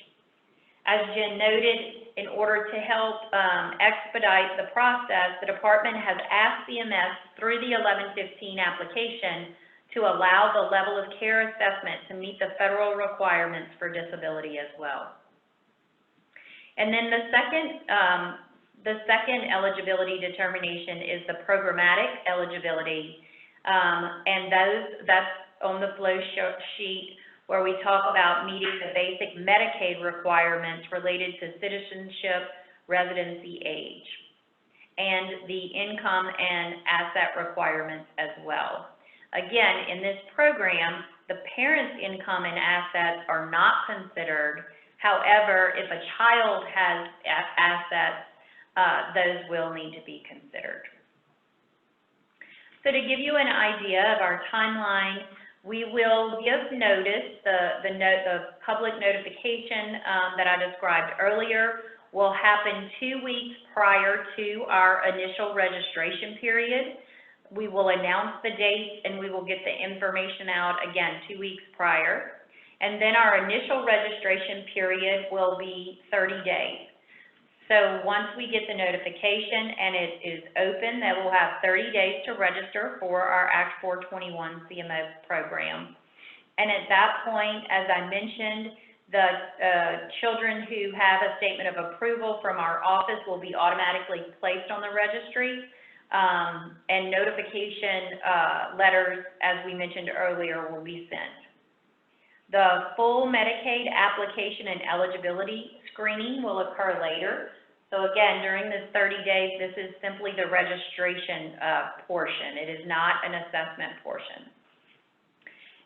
As Jen noted, in order to help expedite the process, the department has asked CMS through the 1115 application to allow the level of care assessment to meet the federal requirements for disability as well. And then the second eligibility determination is the programmatic eligibility, and that's on the flow sheet where we talk about meeting the basic Medicaid requirements related to citizenship, residency age, and the income and asset requirements as well. Again, in this program, the parent's income and assets are not considered. However, if a child has assets, those will need to be considered. So to give you an idea of our timeline, we will give notice, the public notification that I described earlier will happen 2 weeks prior to our initial registration period. We will announce the date and we will get the information out again 2 weeks prior. And then our initial registration period will be 30 days. So once we get the notification and it is open, then we'll have 30 days to register for our Act 421 CMO program. And at that point, as I mentioned, the children who have a statement of approval from our office will be automatically placed on the registry, and notification letters, as we mentioned earlier, will be sent. The full Medicaid application and eligibility screening will occur later. So again, during this 30 days, this is simply the registration portion. It is not an assessment portion.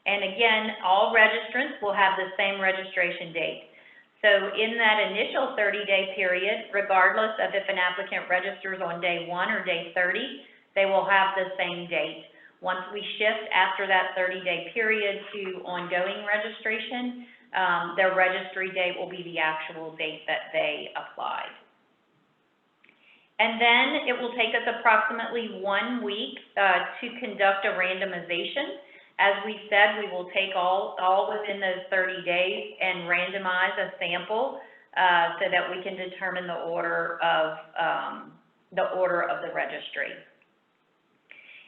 And again, all registrants will have the same registration date. So in that initial 30-day period, regardless of if an applicant registers on day 1 or day 30, they will have the same date. Once we shift after that 30-day period to ongoing registration, their registry date will be the actual date that they applied. And then it will take us approximately 1 week to conduct a randomization. As we said, we will take all within those 30 days and randomize a sample so that we can determine the order of the registry.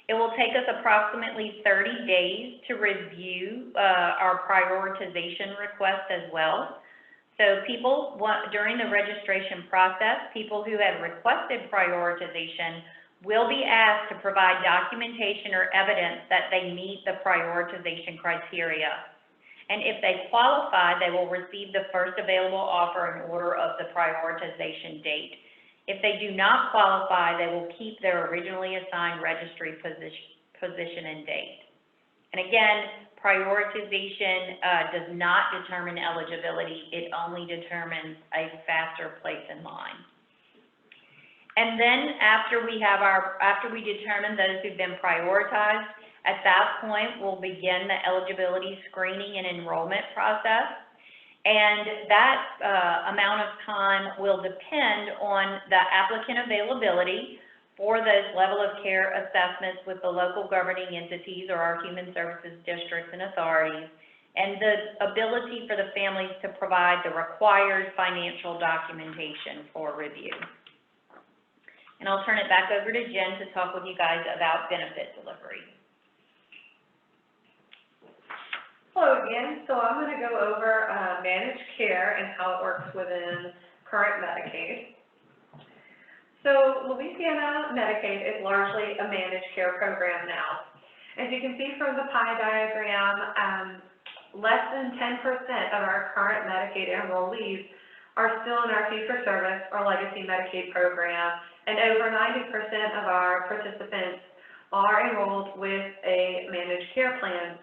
It will take us approximately 30 days to review our prioritization request as well. So during the registration process, people who have requested prioritization will be asked to provide documentation or evidence that they meet the prioritization criteria. And if they qualify, they will receive the first available offer in order of the prioritization date. If they do not qualify, they will keep their originally assigned registry position and date. And again, prioritization does not determine eligibility. It only determines a faster place in line. And then after we determine those who've been prioritized, at that point, we'll begin the eligibility screening and enrollment process. And that amount of time will depend on the applicant availability for those level of care assessments with the local governing entities or our human services districts and authorities, and the ability for the families to provide the required financial documentation for review. And I'll turn it back over to Jen to talk with you guys about benefit delivery. Hello again. So I'm going to go over managed care and how it works within current Medicaid. So Louisiana Medicaid is largely a managed care program now. As you can see from the pie diagram, less than 10% of our current Medicaid enrollees are still in our fee-for-service or legacy Medicaid program, and over 90% of our participants are enrolled with a managed care plan.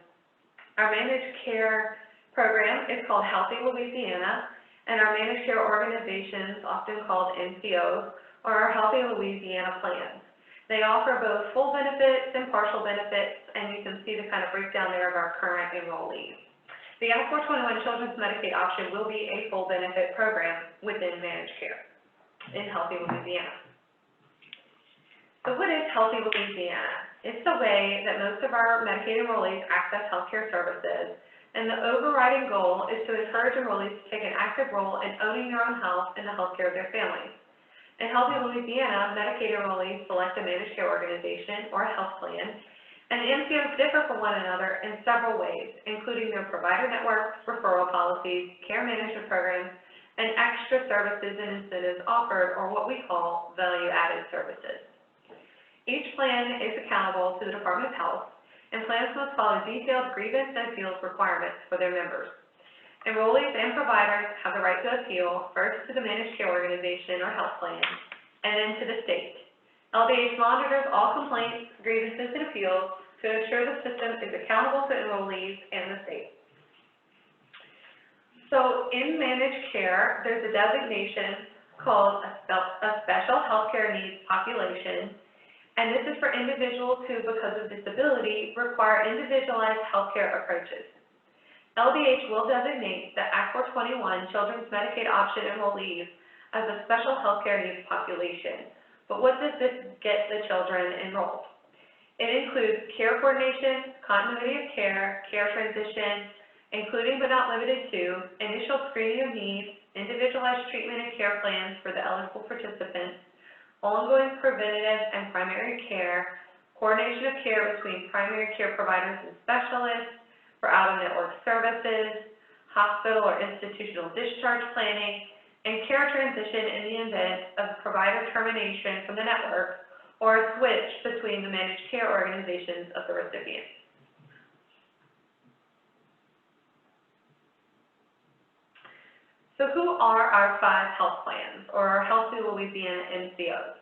Our managed care program is called Healthy Louisiana, and our managed care organizations, often called NCOs, are our Healthy Louisiana plans. They offer both full benefits and partial benefits, and you can see the kind of breakdown there of our current enrollees. The Act 421 Children's Medicaid option will be a full benefit program within managed care in Healthy Louisiana. So what is Healthy Louisiana? It's the way that most of our Medicaid enrollees access healthcare services, and the overriding goal is to encourage enrollees to take an active role in owning their own health and the healthcare of their families. In Healthy Louisiana, Medicaid enrollees select a managed care organization or a health plan, and the MCOs differ from one another in several ways, including their provider networks, referral policies, care management programs, and extra services and incentives offered, or what we call value-added services. Each plan is accountable to the Department of Health, and plans must follow detailed grievance and appeals requirements for their members. Enrollees and providers have the right to appeal, first to the managed care organization or health plan, and then to the state. LDH monitors all complaints, grievances, and appeals to ensure the system is accountable to enrollees and the state. So in managed care, there's a designation called a special healthcare needs population, and this is for individuals who, because of disability, require individualized healthcare approaches. LDH will designate the Act 421 Children's Medicaid Option enrollees as a special healthcare needs population. But what does this get the children enrolled? It includes care coordination, continuity of care, care transition, including but not limited to initial screening of needs, individualized treatment and care plans for the eligible participants, ongoing preventative and primary care, coordination of care between primary care providers and specialists, for out-of-network services, hospital or institutional discharge planning, and care transition in the event of provider termination from the network or a switch between the managed care organizations of the recipient. So who are our 5 health plans, or our Healthy Louisiana MCOs?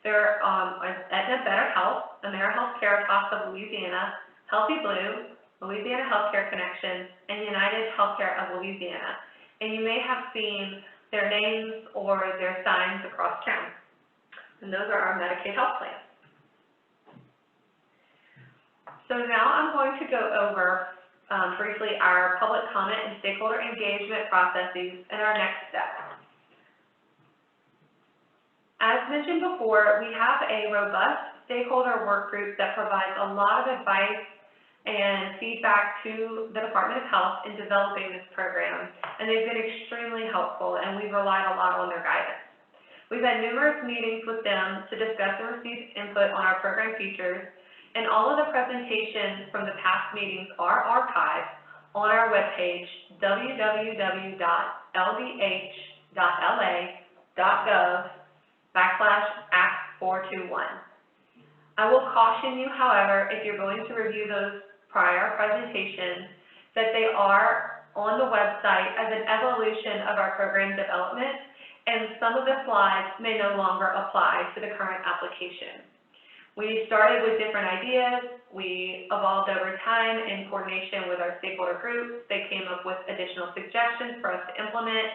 They're Aetna Better Health, AmeriHealth Caritas of Louisiana, Healthy Blue, Louisiana Healthcare Connections, and United Healthcare of Louisiana. And you may have seen their names or their signs across town. And those are our Medicaid health plans. So now I'm going to go over briefly our public comment and stakeholder engagement processes and our next steps. As mentioned before, we have a robust stakeholder work group that provides a lot of advice and feedback to the Department of Health in developing this program, and they've been extremely helpful, and we've relied a lot on their guidance. We've had numerous meetings with them to discuss and receive input on our program features, and all of the presentations from the past meetings are archived on our webpage, www.ldh.la.gov/Act421. I will caution you, however, if you're going to review those prior presentations, that they are on the website as an evolution of our program development, and some of the slides may no longer apply to the current application. We started with different ideas, we evolved over time in coordination with our stakeholder groups, they came up with additional suggestions for us to implement,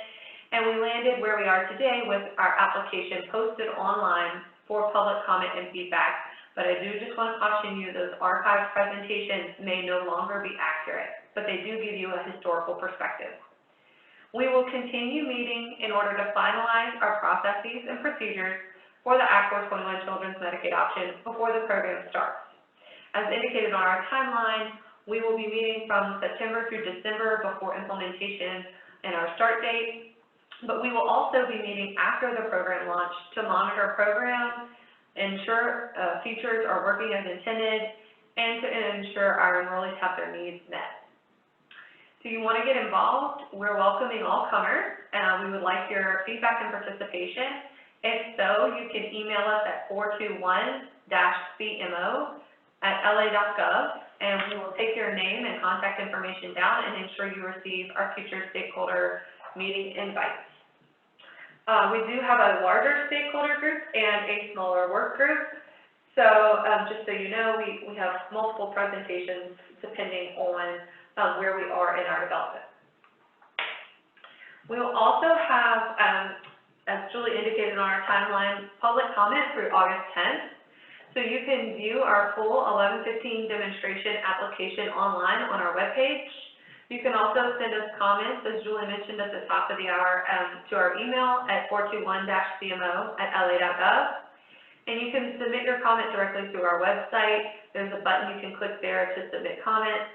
and we landed where we are today with our application posted online for public comment and feedback. But I do just want to caution you, those archived presentations may no longer be accurate, but they do give you a historical perspective. We will continue meeting in order to finalize our processes and procedures for the Act 421 Children's Medicaid option before the program starts. As indicated on our timeline, we will be meeting from September through December before implementation and our start date, but we will also be meeting after the program launch to monitor program, ensure features are working as intended, and to ensure our enrollees have their needs met. Do you want to get involved? We're welcoming all comers, and we would like your feedback and participation. If so, you can email us at 421-CMO@la.gov, and we will take your name and contact information down and ensure you receive our future stakeholder meeting invites. We do have a larger stakeholder group and a smaller work group. So just so you know, we have multiple presentations depending on where we are in our development. We will also have, as Julie indicated on our timeline, public comment through August 10th. So you can view our full 1115 demonstration application online on our webpage. You can also send us comments, as Julie mentioned at the top of the hour, to our email at 421-cmo@la.gov. And you can submit your comment directly through our website. There's a button you can click there to submit comments.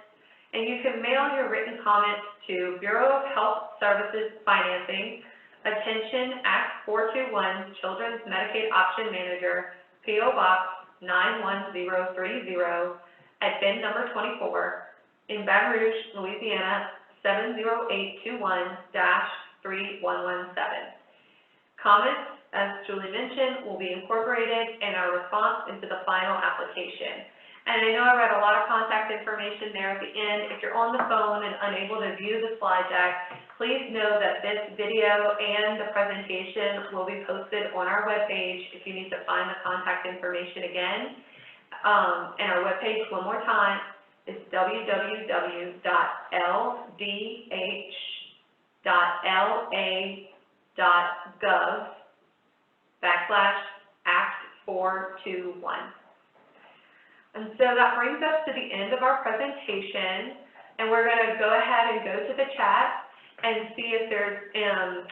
And you can mail your written comments to Bureau of Health Services Financing, attention Act 421, Children's Medicaid Option Manager, P.O. Box 91030 at bin number 24 in Baton Rouge, Louisiana 70821-3117. Comments, as Julie mentioned, will be incorporated in our response into the final application. And I know I read a lot of contact information there at the end. If you're on the phone and unable to view the slide deck, please know that this video and the presentation will be posted on our webpage if you need to find the contact information again. And our webpage, one more time, is www.ldh.la.gov/Act421. And so that brings us to the end of our presentation, and we're going to go ahead and go to the chat and see if there's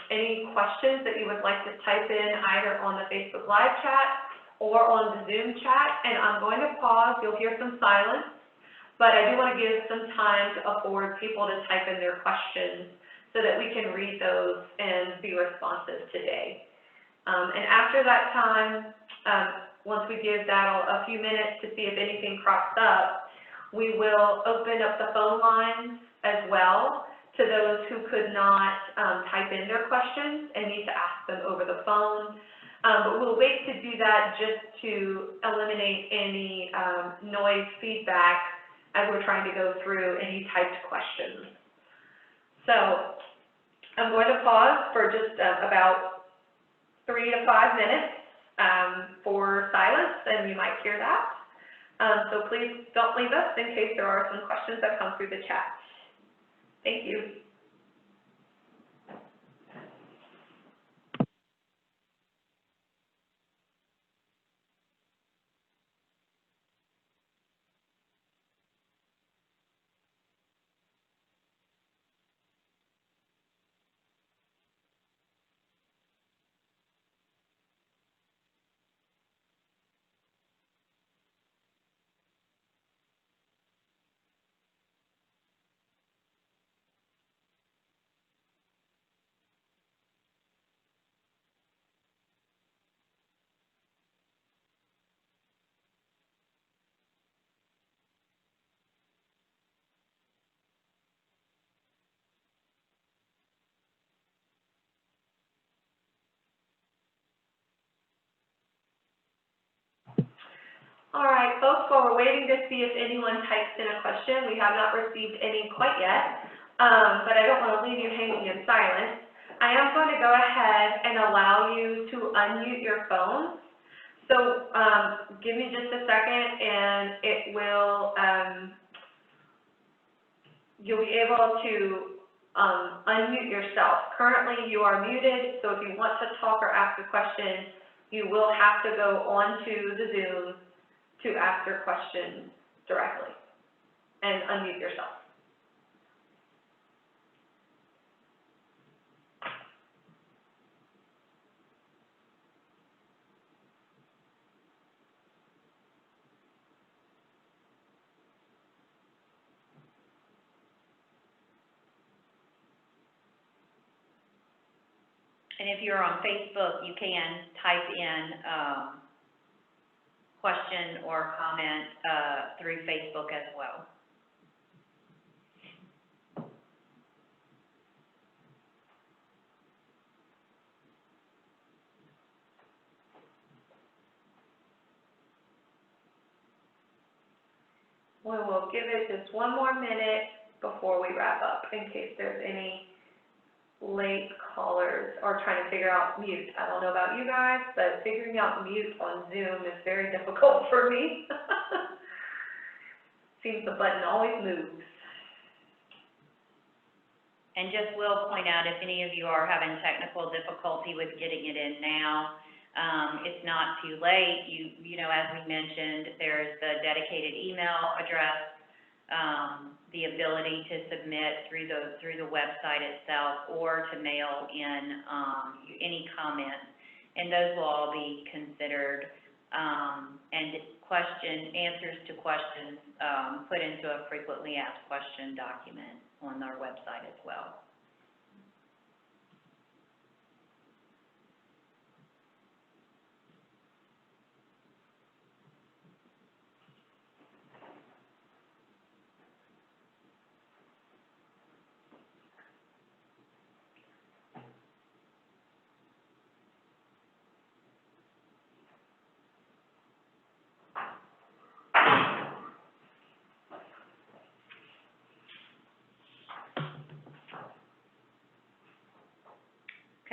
any questions that you would like to type in either on the Facebook Live chat or on the Zoom chat. And I'm going to pause. You'll hear some silence, but I do want to give some time to afford people to type in their questions so that we can read those and be responsive today. And after that time, once we give that a few minutes to see if anything crops up, we will open up the phone lines as well to those who could not type in their questions and need to ask them over the phone. But we'll wait to do that just to eliminate any noise feedback as we're trying to go through any typed questions. So I'm going to pause for just about 3 to 5 minutes for silence, and you might hear that. So please don't leave us in case there are some questions that come through the chat. Thank you. All right, folks, while we're waiting to see if anyone types in a question, we have not received any quite yet, but I don't want to leave you hanging in silence. I am going to go ahead and allow you to unmute your phone. So give me just a second and it will, you'll be able to unmute yourself. Currently you are muted, so if you want to talk or ask a question, you will have to go onto the Zoom to ask your question directly and unmute yourself. And if you're on Facebook, you can type in question or comment through Facebook as well. We will give it just one more minute before we wrap up in case there's any late callers or trying to figure out mute. I don't know about you guys, but figuring out mute on Zoom is very difficult for me. Seems the button always moves. And just will point out, if any of you are having technical difficulty with getting it in now, it's not too late. You know, as we mentioned, there's the dedicated email address, the ability to submit through the website itself, or to mail in any comments, and those will all be considered, and answers to questions put into a frequently asked question document on our website as well.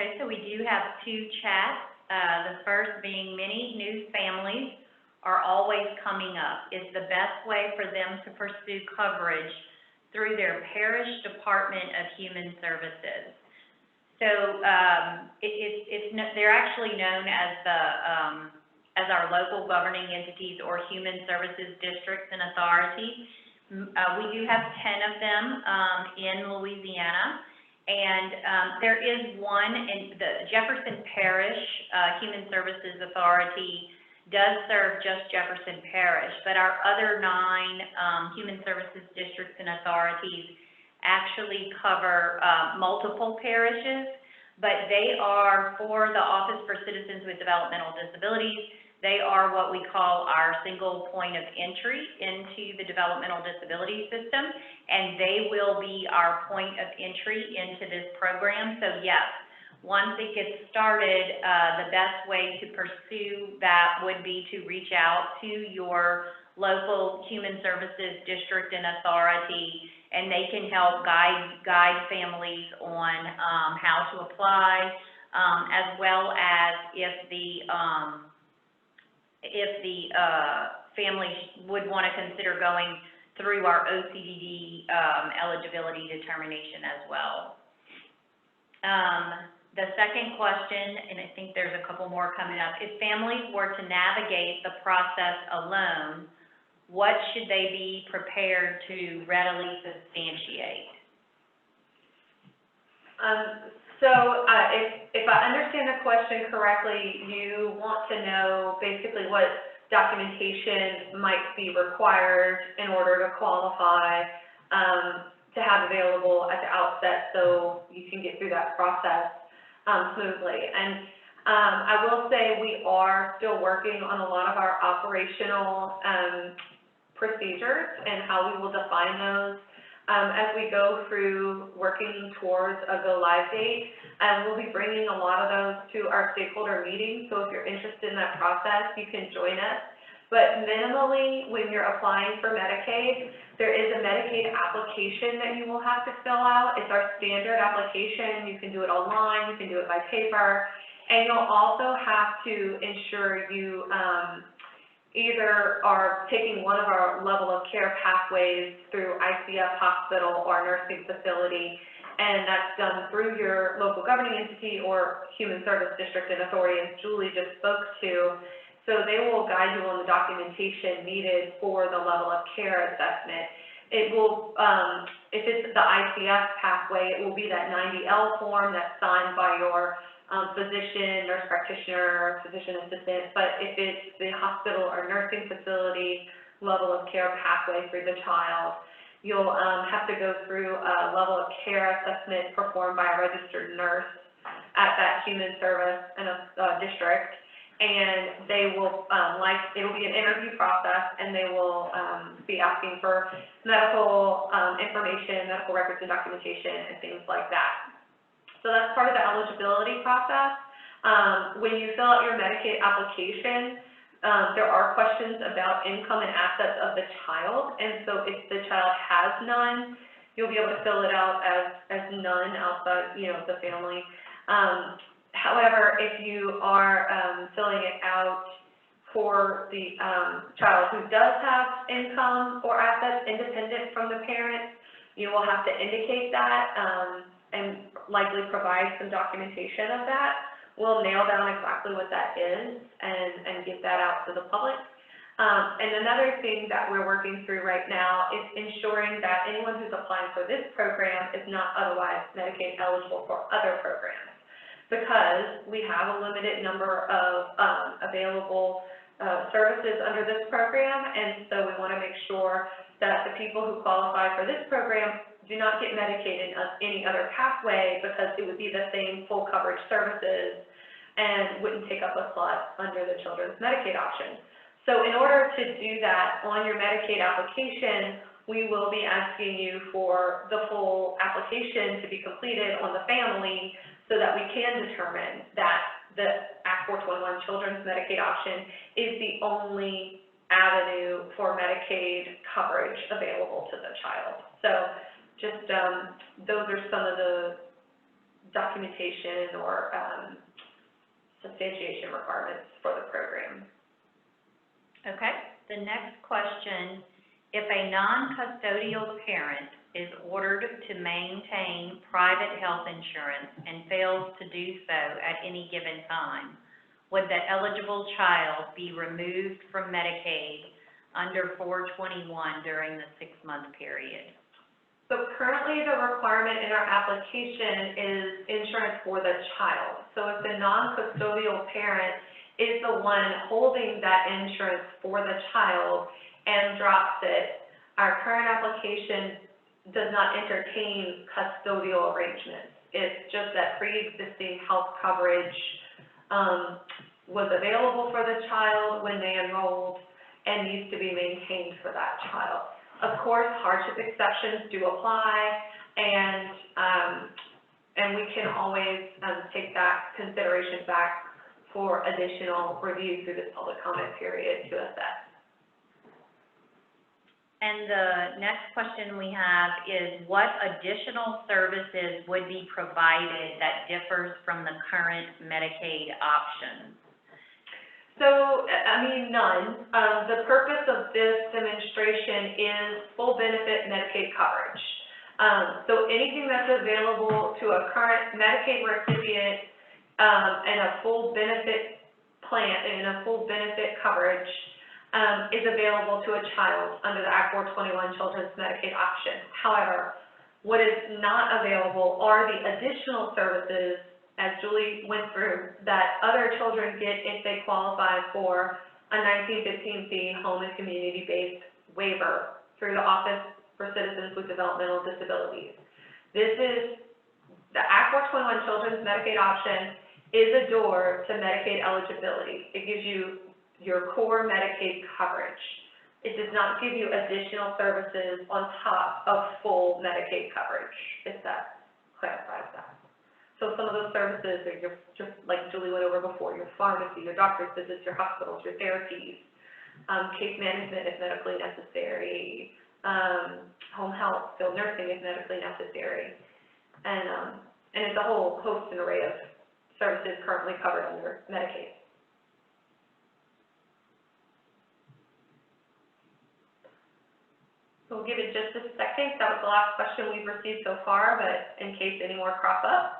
Okay, so we do have two chats. The first being, many new families are always coming up. Is the best way for them to pursue coverage through their parish Department of Human Services? So they're actually known as our local governing entities or human services districts and authorities. We do have 10 of them in Louisiana. And there is one in the Jefferson Parish Human Services Authority does serve just Jefferson Parish, but our other 9 human services districts and authorities actually cover multiple parishes, but they are, for the Office for Citizens with Developmental Disabilities, they are what we call our single point of entry into the developmental disability system, and they will be our point of entry into this program. So yes, once it gets started, the best way to pursue that would be to reach out to your local human services district and authority, and they can help guide families on how to apply, as well as if the family would want to consider going through our OCDD eligibility determination as well. The second question, and I think there's a couple more coming up, if families were to navigate the process alone, what should they be prepared to readily substantiate? If I understand the question correctly, you want to know basically what documentation might be required in order to qualify, to have available at the outset so you can get through that process smoothly. And I will say we are still working on a lot of our operational procedures and how we will define those as we go through working towards a go-live date. We'll be bringing a lot of those to our stakeholder meetings, so if you're interested in that process, you can join us. But minimally, when you're applying for Medicaid, there is a Medicaid application that you will have to fill out. It's our standard application. You can do it online, you can do it by paper, and you'll also have to ensure you either are taking one of our level of care pathways through ICF hospital or nursing facility, and that's done through your local governing entity or human service district and authority, as Julie just spoke to. So they will guide you on the documentation needed for the level of care assessment. It will, if it's the ICF pathway, it will be that 90L form that's signed by your physician, nurse practitioner, physician assistant. But if it's the hospital or nursing facility level of care pathway for the child, you'll have to go through a level of care assessment performed by a registered nurse at that human service in a district. And they will, it will be an interview process, and they will be asking for medical information, medical records and documentation, and things like that. So that's part of the eligibility process. When you fill out your Medicaid application, there are questions about income and assets of the child, and so if the child has none, you'll be able to fill it out as none outside, the family. However, if you are filling it out for the child who does have income or assets independent from the parent, you will have to indicate that and likely provide some documentation of that. We'll nail down exactly what that is and get that out to the public. And another thing that we're working through right now is ensuring that anyone who's applying for this program is not otherwise Medicaid eligible for other programs, because we have a limited number of available services under this program, and so we want to make sure that the people who qualify for this program do not get Medicaid in any other pathway, because it would be the same full coverage services and wouldn't take up a slot under the children's Medicaid option. So in order to do that on your Medicaid application, we will be asking you for the full application to be completed on the family so that we can determine that the Act 421 children's Medicaid option is the only avenue for Medicaid coverage available to the child. So just those are some of the documentation or substantiation requirements for the program. Okay, the next question, if a non-custodial parent is ordered to maintain private health insurance and fails to do so at any given time, would the eligible child be removed from Medicaid under 421 during the 6-month period? So currently the requirement in our application is insurance for the child. So if the non-custodial parent is the one holding that insurance for the child and drops it, our current application does not entertain custodial arrangements. It's just that pre-existing health coverage was available for the child when they enrolled and needs to be maintained for that child. Of course, hardship exceptions do apply, and we can always take that consideration back for additional review through this public comment period to assess. And the next question we have is, what additional services would be provided that differs from the current Medicaid options? So, I mean, none. The purpose of this demonstration is full benefit Medicaid coverage. So anything that's available to a current Medicaid recipient and a full benefit plan and a full benefit coverage is available to a child under the Act 421 Children's Medicaid option. However, what is not available are the additional services, as Julie went through, that other children get if they qualify for a 1915B home and community-based waiver through the Office for Citizens with Developmental Disabilities. This is the Act 421 Children's Medicaid option is a door to Medicaid eligibility. It gives you your core Medicaid coverage. It does not give you additional services on top of full Medicaid coverage, if that clarifies that. So some of those services are just like Julie went over before, your pharmacy, your doctor's visits, your hospitals, your therapies, case management if medically necessary, home health, skilled nursing if medically necessary, and it's a whole host and array of services currently covered under Medicaid. So we'll give it just a second. That was the last question we've received so far, but in case any more crop up.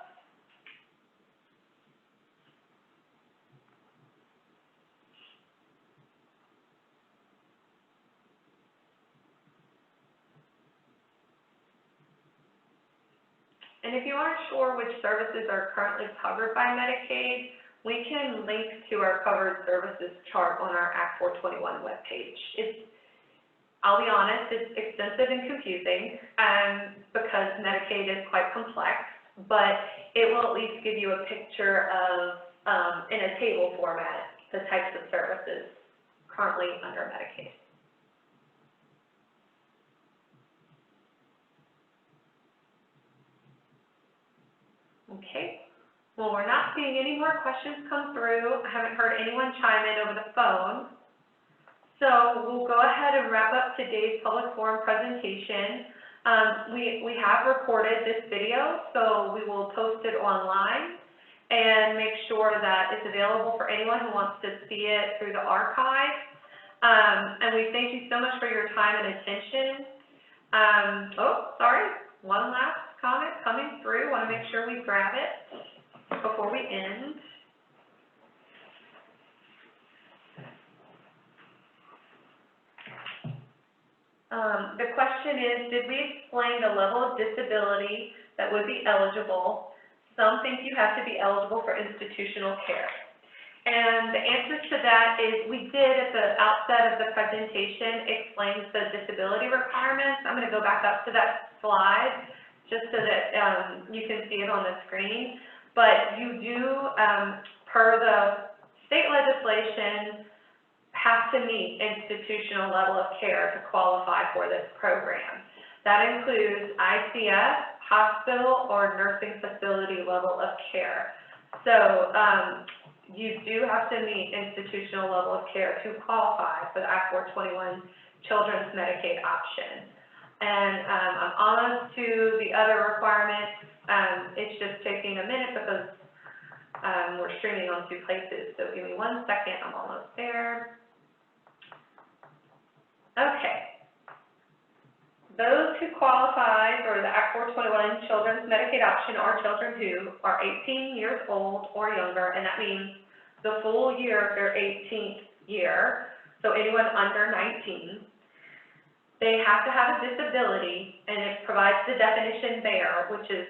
And if you aren't sure which services are currently covered by Medicaid, we can link to our covered services chart on our Act 421 webpage. I'll be honest, it's extensive and confusing because Medicaid is quite complex, but it will at least give you a picture of, in a table format, the types of services currently under Medicaid. Okay, well, we're not seeing any more questions come through. I haven't heard anyone chime in over the phone. So we'll go ahead and wrap up today's public forum presentation. We have recorded this video, so we will post it online. and make sure that it's available for anyone who wants to see it through the archive. And we thank you so much for your time and attention. One last comment coming through. Want to make sure we grab it before we end. The question is, did we explain the level of disability that would be eligible? Some think you have to be eligible for institutional care. And the answer to that is we did at the outset of the presentation explain the disability requirements. I'm going to go back up to that slide just so that you can see it on the screen. But you do, per the state legislation, have to meet institutional level of care to qualify for this program. That includes ICF, hospital, or nursing facility level of care. So you do have to meet institutional level of care to qualify for the Act 421 Children's Medicaid option. And I'm almost to the other requirements. It's just taking a minute because we're streaming on 2 places. So give me 1 second, I'm almost there. Okay. Those who qualify for the Act 421 Children's Medicaid option are children who are 18 years old or younger, and that means the full year of their 18th year, so anyone under 19. They have to have a disability, and it provides the definition there, which is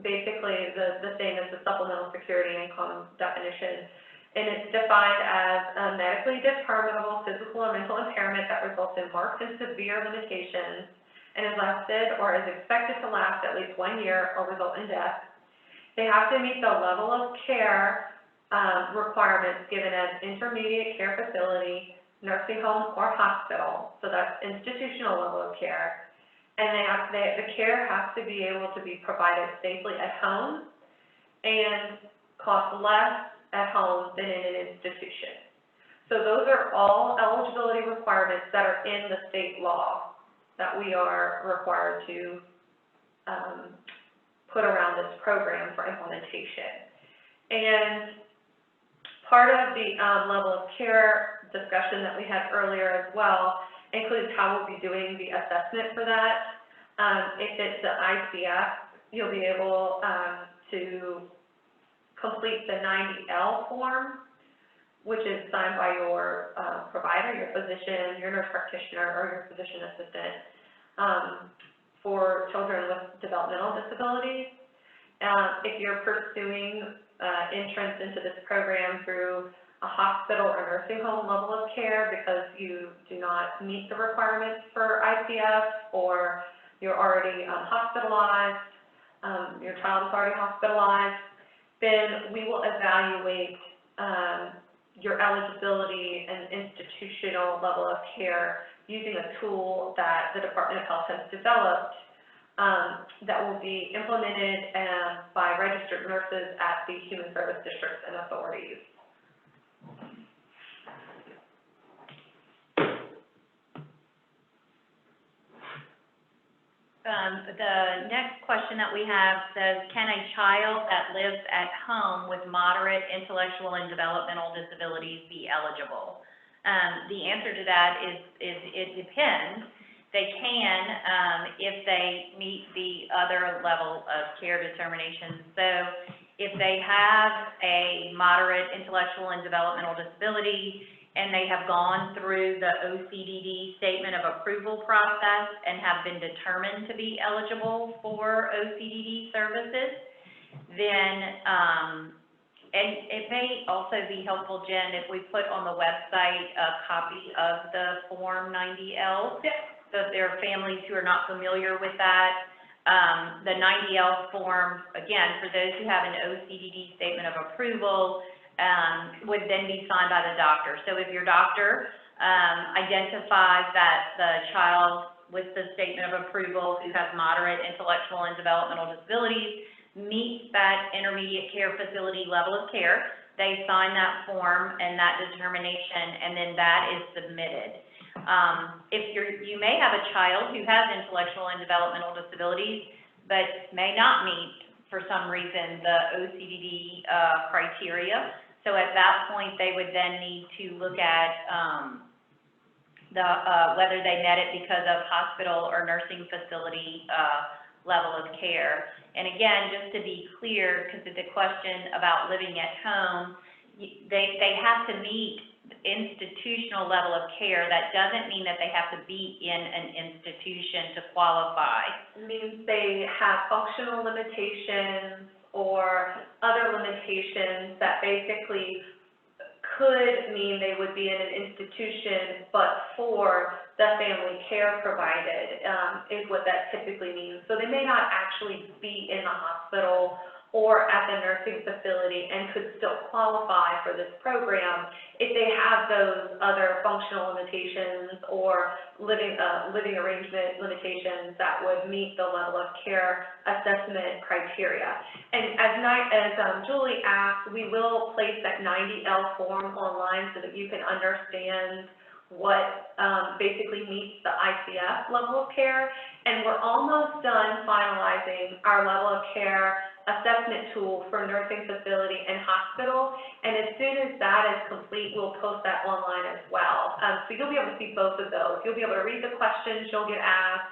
basically the same as the supplemental security income definition. And it's defined as a medically determinable physical or mental impairment that results in marked and severe limitations and is lasted or is expected to last at least 1 year or result in death. They have to meet the level of care requirements given as intermediate care facility, nursing home, or hospital. So that's institutional level of care. And the care has to be able to be provided safely at home and cost less at home than in an institution. So those are all eligibility requirements that are in the state law that we are required to put around this program for implementation. And part of the level of care discussion that we had earlier as well includes how we'll be doing the assessment for that. If it's the ICF, you'll be able to complete the 90L form, which is signed by your provider, your physician, your nurse practitioner, or your physician assistant for children with developmental disabilities. If you're pursuing entrance into this program through a hospital or nursing home level of care because you do not meet the requirements for ICF or you're already hospitalized, your child is already hospitalized, then we will evaluate your eligibility and institutional level of care using a tool that the Department of Health has developed that will be implemented by registered nurses at the Human Service Districts and authorities. The next question that we have says, can a child that lives at home with moderate intellectual and developmental disabilities be eligible? The answer to that is it depends. They can if they meet the other level of care determinations. So if they have a moderate intellectual and developmental disability, and they have gone through the OCDD statement of approval process and have been determined to be eligible for OCDD services, then, and it may also be helpful, Jen, if we put on the website a copy of the Form 90L, so if there are families who are not familiar with that. The 90L form, again, for those who have an OCDD statement of approval, would then be signed by the doctor. So if your doctor identifies that the child with the statement of approval who has moderate intellectual and developmental disabilities meets that intermediate care facility level of care, they sign that form and that determination, and then that is submitted. If you may have a child who has intellectual and developmental disabilities, but may not meet for some reason, the OCDD criteria. So at that point, they would then need to look at whether they met it because of hospital or nursing facility level of care. And again, just to be clear, because of the question about living at home, they have to meet institutional level of care. That doesn't mean that they have to be in an institution to qualify. It means they have functional limitations or other limitations that basically could mean they would be in an institution, but for the family care provided, is what that typically means. So they may not actually be in the hospital or at the nursing facility and could still qualify for this program if they have those other functional limitations or living arrangement limitations that would meet the level of care assessment criteria. And as Julie asked, we will place that 90L form online so that you can understand what basically meets the ICF level of care. And we're almost done finalizing our level of care assessment tool for nursing facility and hospital. And as soon as that is complete, we'll post that online as well. So you'll be able to see both of those. You'll be able to read the questions you'll get asked,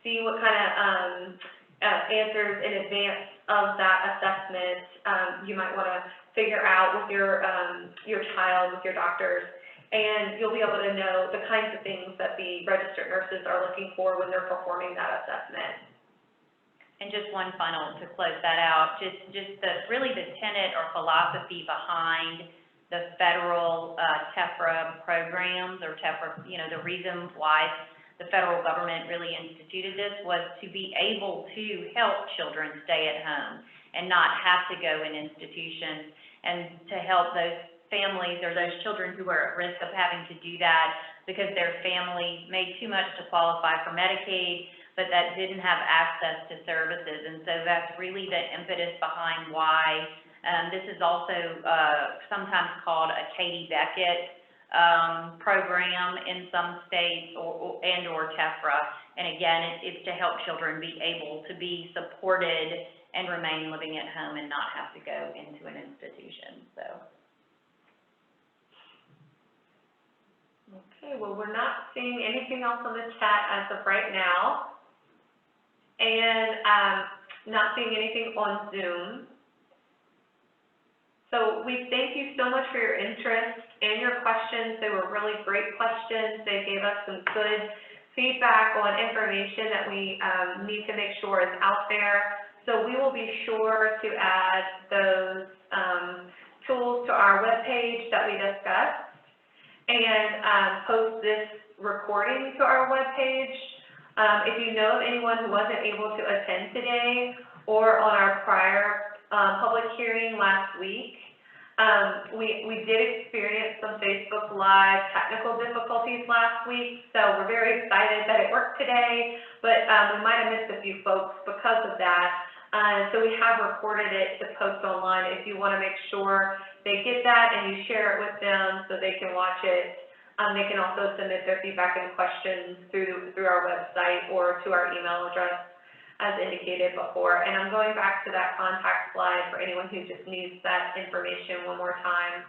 see what kind of answers in advance of that assessment you might want to figure out with your child, with your doctors. And you'll be able to know the kinds of things that the registered nurses are looking for when they're performing that assessment. And just one final to close that out, just really the tenet or philosophy behind the federal TEFRA programs or TEFRA, the reason why the federal government really instituted this was to be able to help children stay at home and not have to go in institutions, and to help those families or those children who are at risk of having to do that because their family made too much to qualify for Medicaid, but that didn't have access to services. And so that's really the impetus behind why this is also sometimes called a Katie Beckett program in some states or TEFRA. And again, it's to help children be able to be supported and remain living at home and not have to go into an institution. So. Okay, well, we're not seeing anything else on the chat as of right now. And not seeing anything on Zoom. So we thank you so much for your interest and your questions. They were really great questions. They gave us some good feedback on information that we need to make sure is out there. So we will be sure to add those tools to our webpage that we discussed and post this recording to our webpage. If you know of anyone who wasn't able to attend today or on our prior public hearing last week, we did experience some Facebook Live technical difficulties last week, so we're very excited that it worked today, but we might have missed a few folks because of that. So we have recorded it to post online if you want to make sure they get that and you share it with them so they can watch it. They can also submit their feedback and questions through our website or to our email address as indicated before. And I'm going back to that contact slide for anyone who just needs that information one more time.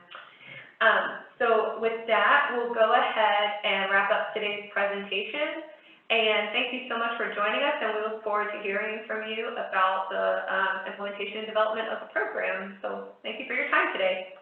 So with that, we'll go ahead and wrap up today's presentation. And thank you so much for joining us, and we look forward to hearing from you about the implementation and development of the program. So thank you for your time today.